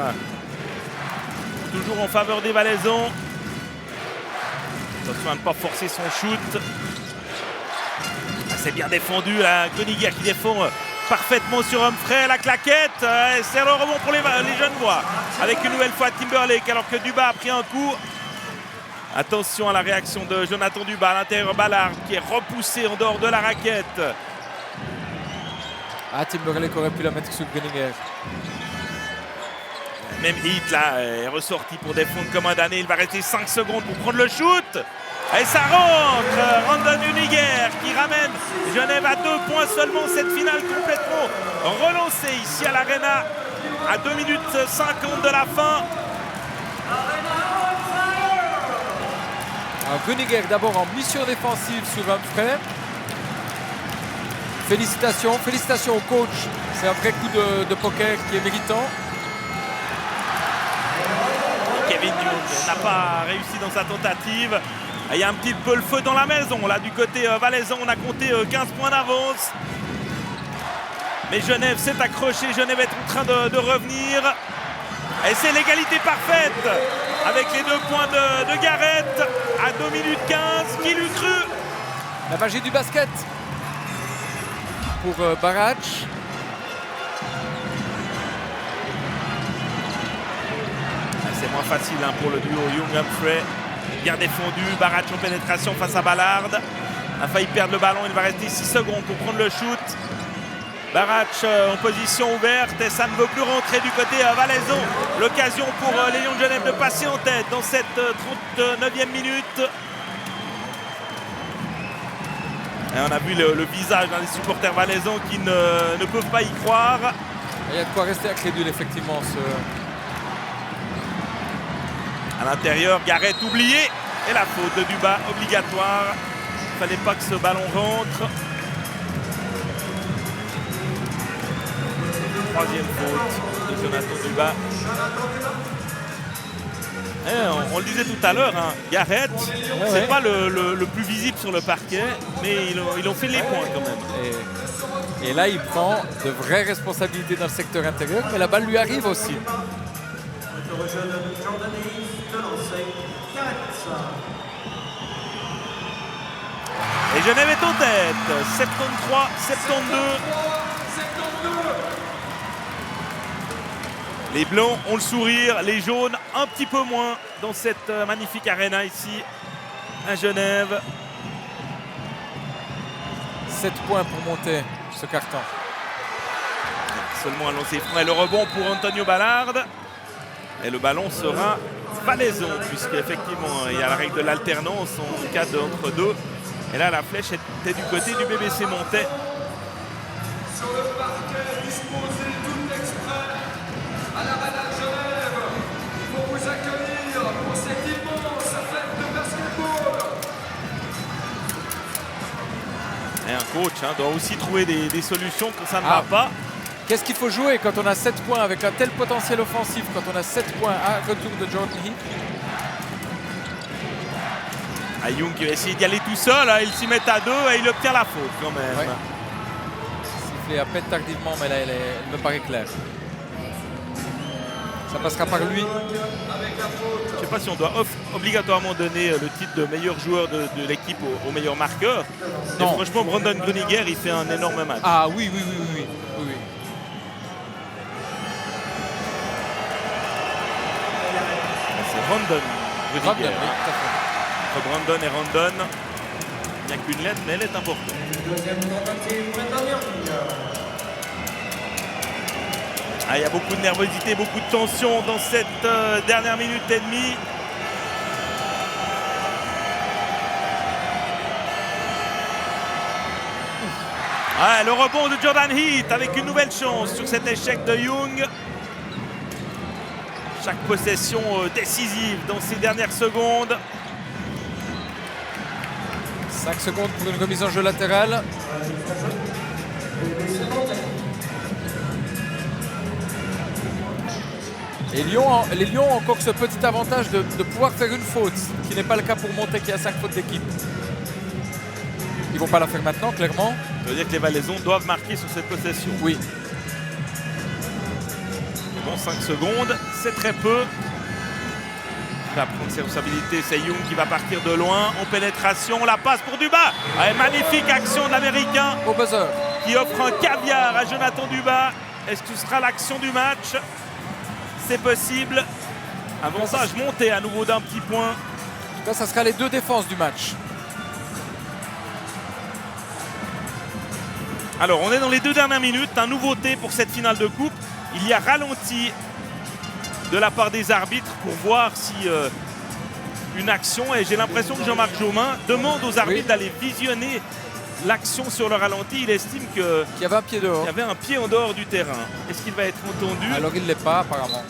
Toujours en faveur des Valaisans. Attention à ne pas forcer son shoot. C'est bien défendu là, Gröninger qui défend parfaitement sur Humphrey, la claquette. C'est le rebond pour les Genevois. Avec une nouvelle fois Timberlake alors que Duba a pris un coup. Attention à la réaction de Jonathan Duba à l'intérieur. Ballard qui est repoussé en dehors de la raquette. Ah, Timberlake aurait pu la mettre sur Gröninger. Même Hit là est ressorti pour défendre comme un damné. Il va rester 5 secondes pour prendre le shoot. Et ça rentre. Brandon Gröninger qui ramène Genève à 2 points seulement. Cette finale complètement relancée ici à l'Arena à 2 minutes 50 de la fin. Gröninger d'abord en mission défensive sur Humphrey. Félicitations au coach. C'est un vrai coup de poker qui est méritant. Kevin Young n'a pas réussi dans sa tentative. Il y a un petit peu le feu dans la maison. Là, du côté valaisan, on a compté 15 points d'avance. Mais Genève s'est accroché. Genève est en train de revenir. Et c'est l'égalité parfaite avec les 2 points de Garrett à 2 minutes 15. Qui l'eût cru? La magie du basket pour Barac. C'est moins facile pour le duo Young-Humphrey. Bien défendu, Barac en pénétration face à Ballard. A failli perdre le ballon, il va rester 6 secondes pour prendre le shoot. Barac en position ouverte et ça ne veut plus rentrer du côté valaisan. L'occasion pour les Lions de Genève de passer en tête dans cette 39e minute. Et on a vu le visage des supporters valaisans qui ne peuvent pas y croire. Il y a de quoi rester incrédule effectivement. À l'intérieur, Garrett oublié. Et la faute de Duba obligatoire. Il ne fallait pas que ce ballon rentre. Troisième faute de Jonathan Duba. Et on le disait tout à l'heure, Garrett, c'est pas le plus visible sur le parquet, mais ils ont fait les points quand même. Et là, il prend de vraies responsabilités dans le secteur intérieur, mais la balle lui arrive aussi. Et Genève est en tête, 73-72. Les blancs ont le sourire, les jaunes un petit peu moins dans cette magnifique arena ici à Genève. 7 points pour monter ce carton. Seulement un lancer franc et le rebond pour Antonio Ballard. Et le ballon sera valaisan puisqu'effectivement il y a la règle de l'alternance en cas d'entre deux. Et là la flèche était du côté du BBC Montais. Sur le parquet, disposé tout exprès à l'Arena de Genève pour vous accueillir pour cette immense fête de basketball. Et un coach doit aussi trouver des solutions quand ça ne va pas. Qu'est-ce qu'il faut jouer quand on a 7 points avec un tel potentiel offensif, quand on a 7 points à retour de Jordan Heath? Young qui va essayer d'y aller tout seul, il s'y met à 2 et il obtient la faute quand même. Ouais. Sifflé à peine tardivement, mais là elle me paraît claire. Ça passera par lui. Je ne sais pas si on doit obligatoirement donner le titre de meilleur joueur de l'équipe au meilleur marqueur. Non. Franchement, Brandon Gröninger, il fait un énorme match. Ah oui. C'est Brandon Gröninger. Oui, tout à fait. Entre Brandon et Randon, il n'y a qu'une lettre, mais elle est importante. Deuxième tentative, Brandon Young. Il y a beaucoup de nervosité, beaucoup de tension dans cette dernière minute et demie. Le rebond de Jordan Heath avec une nouvelle chance sur cet échec de Young. Chaque possession décisive dans ces dernières secondes. 5 secondes pour une remise en jeu latérale. Et les Lions ont encore ce petit avantage de pouvoir faire une faute, qui n'est pas le cas pour Monté qui a 5 fautes d'équipe. Ils ne vont pas la faire maintenant, clairement. Ça veut dire que les Valaisans doivent marquer sur cette possession. Oui. Bon, 5 secondes, c'est très peu. Il va prendre ses responsabilités, c'est Young qui va partir de loin en pénétration. La passe pour Duba. Ah, magnifique action de l'Américain Au buzzer. qui offre un caviar à Jonathan Duba. Est-ce que ce sera l'action du match? C'est possible. Avantage monté à nouveau d'un petit point. En tout cas, ça sera les 2 défenses du match. Alors, on est dans les 2 dernières minutes. Un nouveauté pour cette finale de coupe. Il y a ralenti de la part des arbitres pour voir si une action, et j'ai l'impression que Jean-Marc Jaumin demande aux arbitres d'aller visionner l'action sur le ralenti. Il estime qu'il y avait un pied dehors. Il y avait un pied en dehors du terrain. Est-ce qu'il va être entendu? Alors il ne l'est pas apparemment.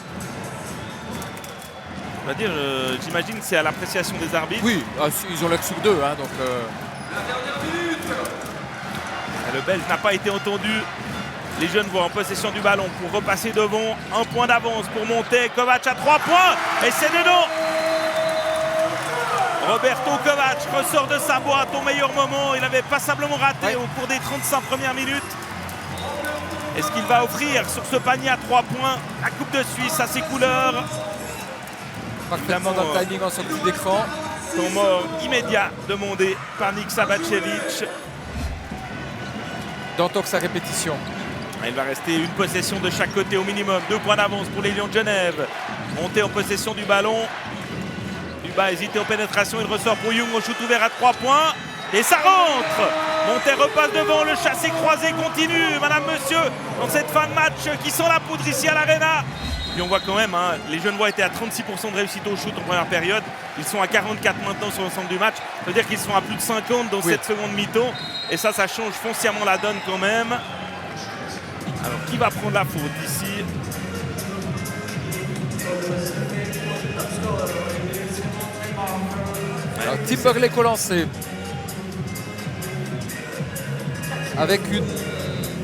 On va dire, j'imagine que c'est à l'appréciation des arbitres. Oui, ils ont l'air sur 2, hein, donc. Le Belge n'a pas été entendu. Les jeunes voient en possession du ballon pour repasser devant. Un point d'avance pour monter. Kovac à 3 points et c'est dedans. Roberto Kovac ressort de sa boîte au meilleur moment. Il avait passablement raté au cours des 35 premières minutes. Est-ce qu'il va offrir sur ce panier à 3 points la Coupe de Suisse à ses couleurs? Parfaitement dans le timing en sortie d'écran. Temps mort immédiat demandé par Nick Sabacevic. Dans sa répétition. Il va rester une possession de chaque côté au minimum. 2 points d'avance pour les Lions de Genève. Monté en possession du ballon. Duba hésité en pénétration. Il ressort pour Young au shoot ouvert à 3 points. Et ça rentre. Monté repasse devant. Le chassé-croisé continue, madame, monsieur, dans cette fin de match qui sent la poudre ici à l'Arena. Et on voit quand même, hein, les Genevois étaient à 36% de réussite au shoot en première période. Ils sont à 44 maintenant sur l'ensemble du match. Ça veut dire qu'ils sont à plus de 50 dans cette seconde mi-temps. Et ça change foncièrement la donne quand même. Alors, qui va prendre la faute ici? Alors, Timberlake au lancer. Avec une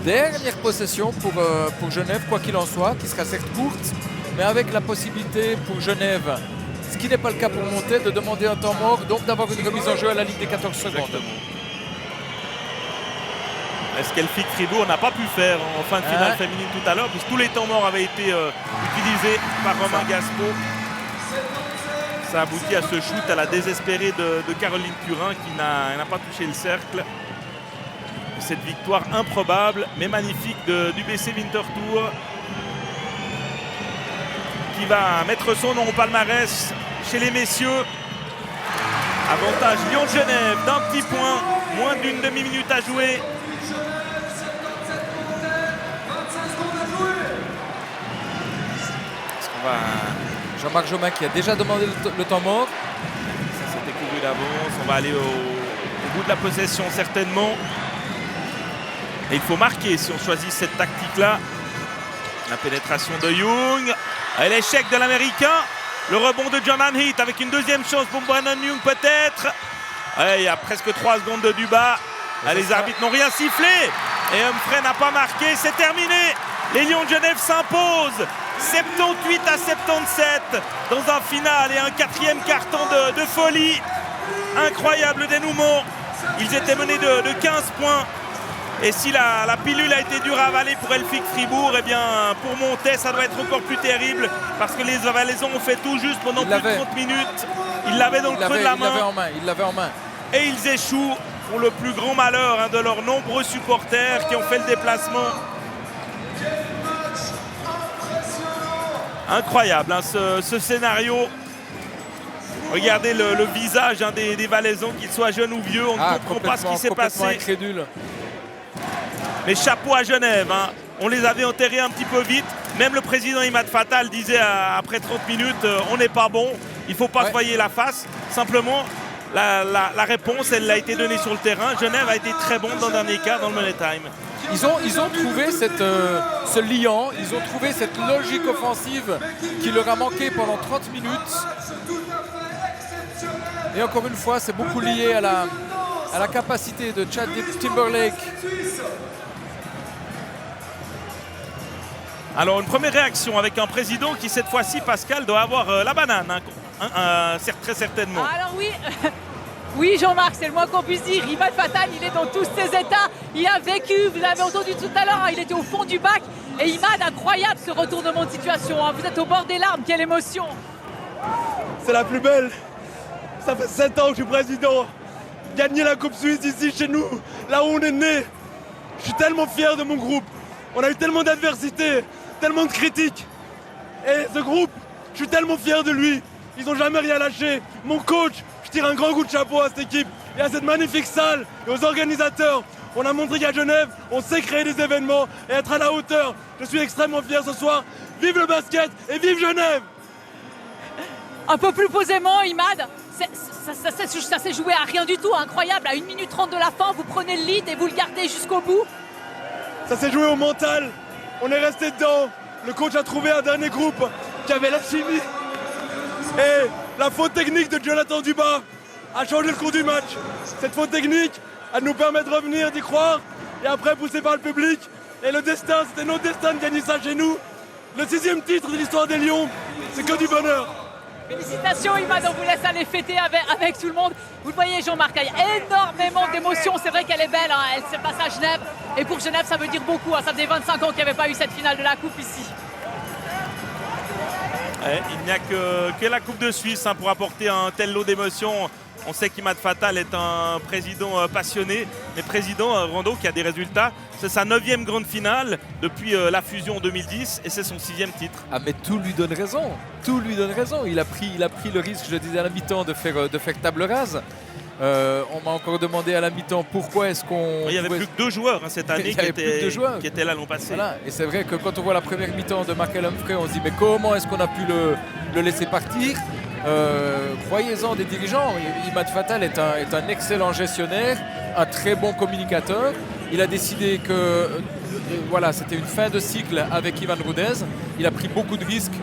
dernière possession pour Genève, quoi qu'il en soit, qui sera certes courte, mais avec la possibilité pour Genève, ce qui n'est pas le cas pour Monté, de demander un temps mort, donc d'avoir une remise en jeu à la ligne des 14 secondes. Exactement. Est-ce qu'Elphick Fribourg n'a pas pu faire en fin de finale féminine tout à l'heure, puisque tous les temps morts avaient été utilisés par Romain Gaspo. Ça aboutit à ce shoot à la désespérée de Caroline Purin qui n'a pas touché le cercle. Cette victoire improbable mais magnifique du BC Winterthur qui va mettre son nom au palmarès chez les messieurs. Avantage Lyon de Genève d'un petit point, moins d'une demi-minute à jouer. Jean-Marc Jaumin qui a déjà demandé le temps mort. Ça s'était couru d'avance. On va aller au bout de la possession certainement. Et il faut marquer si on choisit cette tactique-là. La pénétration de Young. Et l'échec de l'Américain. Le rebond de Jordan Heath avec une deuxième chance pour Brandon Young peut-être. Il y a presque 3 secondes de Duba. Les arbitres n'ont rien sifflé. Et Humphrey n'a pas marqué. C'est terminé. Les Lions de Genève s'imposent. 78 à 77 dans un final et un 4e carton de folie. Incroyable dénouement. Ils étaient menés de 15 points. Et si la pilule a été dure à avaler pour Elphick Fribourg, eh bien pour Montet, ça doit être encore plus terrible parce que les Valaisans ont fait tout juste pendant plus de 30 minutes. Ils l'avaient dans le creux de la main. Il l'avait en main. Et ils échouent pour le plus grand malheur de leurs nombreux supporters qui ont fait le déplacement. Incroyable ce scénario. Regardez le visage des Valaisans, qu'ils soient jeunes ou vieux, on ne comprend pas ce qui s'est passé. Incrédule. Mais chapeau à Genève, hein. On les avait enterrés un petit peu vite. Même le président Imad Fatal disait après 30 minutes, on n'est pas bon, il ne faut pas se voyer la face. Simplement, la réponse, elle a été donnée sur le terrain. Genève a été très bon dans le dernier quart, dans le money time. ils ont trouvé ce liant, ils ont trouvé cette logique offensive qui leur a manqué pendant 30 minutes. Et encore une fois, c'est beaucoup lié à la capacité de Chad Timberlake. Alors une première réaction avec un président qui cette fois-ci, Pascal, doit avoir la banane, très certainement. Alors oui, oui Jean-Marc, c'est le moins qu'on puisse dire. Imad Fatal, il est dans tous ses états. Il a vécu, vous l'avez entendu tout à l'heure, il était au fond du bac. Et Imad, incroyable ce retournement de situation. Vous êtes au bord des larmes, quelle émotion. C'est la plus belle. Ça fait 7 ans que je suis président. Gagner la Coupe Suisse ici chez nous, là où on est né. Je suis tellement fier de mon groupe. On a eu tellement d'adversité, tellement de critiques. Et ce groupe, je suis tellement fier de lui. Ils n'ont jamais rien lâché. Mon coach, je tire un grand coup de chapeau à cette équipe et à cette magnifique salle et aux organisateurs. On a montré qu'à Genève, on sait créer des événements et être à la hauteur. Je suis extrêmement fier ce soir. Vive le basket et vive Genève! Un peu plus posément, Imad, ça s'est joué à rien du tout, incroyable. À 1 minute 30 de la fin, vous prenez le lead et vous le gardez jusqu'au bout. Ça s'est joué au mental. On est resté dedans. Le coach a trouvé un dernier groupe qui avait la chimie. Et la faute technique de Jonathan Dubas a changé le cours du match. Cette faute technique, elle nous permet de revenir, d'y croire. Et après, poussé par le public. Et le destin, c'était notre destin de gagner ça chez nous. Le 6e titre de l'histoire des Lions, c'est que du bonheur. Félicitations Imad, on vous laisse aller fêter avec tout le monde. Vous le voyez Jean-Marc, il y a énormément d'émotions. C'est vrai qu'elle est belle, elle se passe à Genève. Et pour Genève, ça veut dire beaucoup. Ça faisait 25 ans qu'il n'y avait pas eu cette finale de la Coupe ici. Il n'y a que la Coupe de Suisse pour apporter un tel lot d'émotions. On sait qu'Imad Fatal est un président passionné, mais président Rando qui a des résultats. C'est sa 9e grande finale depuis la fusion en 2010 et c'est son 6e titre. Ah mais tout lui donne raison, tout lui donne raison. Il a pris le risque, je le disais à la mi-temps, de faire table rase. On m'a encore demandé à la mi-temps pourquoi est-ce qu'on... Il n'y avait plus que 2 joueurs cette année qui étaient là l'an passé. Voilà. Et c'est vrai que quand on voit la première mi-temps de Markel Humphrey, on se dit mais comment est-ce qu'on a pu le laisser partir? Croyez-en des dirigeants. Imad Fatal est un excellent gestionnaire, un très bon communicateur. Il a décidé que voilà, c'était une fin de cycle avec Ivan Rudez. Il a pris beaucoup de risques,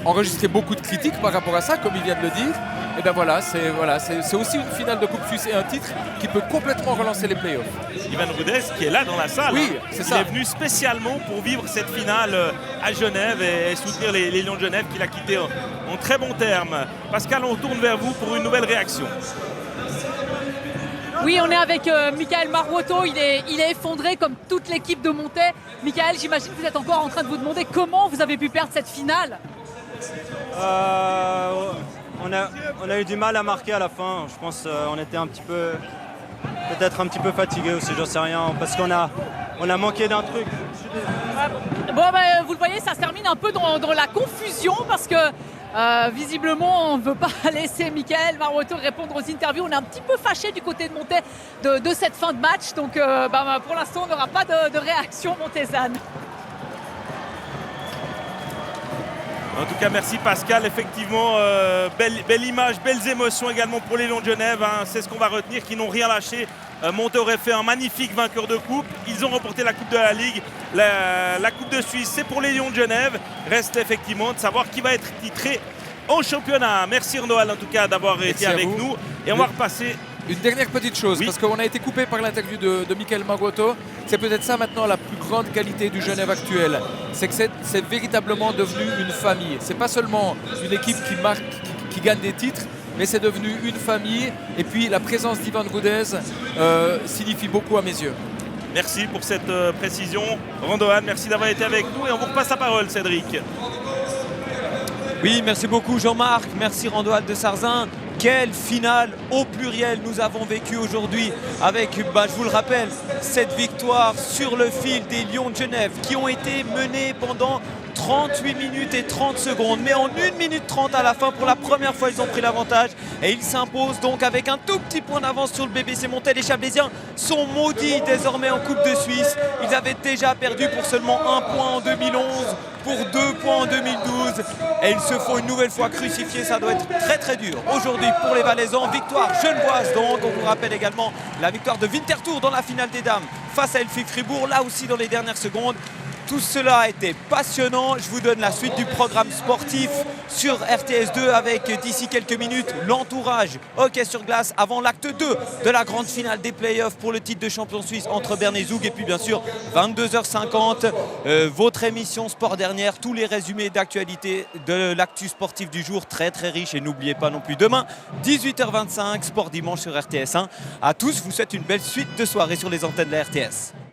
enregistré beaucoup de critiques par rapport à ça, comme il vient de le dire. Et bien voilà, c'est aussi une finale de Coupe Suisse et un titre qui peut complètement relancer les playoffs. Ivan Rudez qui est là dans la salle. Oui, c'est ça. Il est venu spécialement pour vivre cette finale à Genève et soutenir les Lions de Genève qu'il a quitté en très bons termes. Pascal, on tourne vers vous pour une nouvelle réaction. Oui, on est avec Michael Marwoto, il est effondré comme toute l'équipe de Montais. Michael, j'imagine que vous êtes encore en train de vous demander comment vous avez pu perdre cette finale. On a eu du mal à marquer à la fin. Je pense qu'on était peut-être un petit peu fatigué aussi, j'en sais rien, parce qu'on a manqué d'un truc. Bon, vous le voyez, ça se termine un peu dans la confusion parce que visiblement, on ne veut pas laisser Michael Marwoto répondre aux interviews. On est un petit peu fâché du côté de Montais de cette fin de match. Donc, pour l'instant, on n'aura pas de réaction montésane. En tout cas, merci Pascal. Effectivement, belle image, belles émotions également pour les Lions de Genève. C'est ce qu'on va retenir, qui n'ont rien lâché. Montais aurait fait un magnifique vainqueur de coupe. Ils ont remporté la Coupe de la Ligue. La Coupe de Suisse, c'est pour les Lions de Genève. Reste effectivement de savoir qui va être titré au championnat. Merci Arnaud en tout cas d'avoir été avec nous. Et on va repasser. Une dernière petite chose, parce qu'on a été coupé par l'interview de Michael Marwoto. C'est peut-être ça maintenant la plus grande qualité du Genève actuel. C'est que c'est véritablement devenu une famille. C'est pas seulement une équipe qui gagne des titres, mais c'est devenu une famille. Et puis la présence d'Ivan Rudez signifie beaucoup à mes yeux. Merci pour cette précision. Randohan, merci d'avoir été avec nous. Et on vous repasse la parole, Cédric. Oui, merci beaucoup Jean-Marc. Merci Randohan de Sarzin. Quelle finale au pluriel nous avons vécu aujourd'hui avec, je vous le rappelle, cette victoire sur le fil des Lions de Genève qui ont été menés pendant 38 minutes et 30 secondes. Mais en 1 minute 30 à la fin, pour la première fois, ils ont pris l'avantage. Et ils s'imposent donc avec un tout petit point d'avance sur le BBC Montais. Les Chablaisiens sont maudits désormais en Coupe de Suisse. Ils avaient déjà perdu pour seulement 1 point en 2011, pour 2 points en 2012. Et ils se font une nouvelle fois crucifier. Ça doit être très très dur aujourd'hui pour les Valaisans. Victoire genevoise donc. On vous rappelle également la victoire de Winterthur dans la finale des dames face à Elfi Fribourg, là aussi dans les dernières secondes. Tout cela a été passionnant. Je vous donne la suite du programme sportif sur RTS2 avec d'ici quelques minutes l'entourage hockey sur glace avant l'acte 2 de la grande finale des playoffs pour le titre de champion suisse entre Berne et Zug. Et puis bien sûr 22h50 votre émission Sport Dernière, tous les résumés d'actualité de l'actu sportif du jour, très très riche. Et n'oubliez pas non plus demain 18h25 Sport Dimanche sur RTS1. À tous, je vous souhaite une belle suite de soirée sur les antennes de la RTS.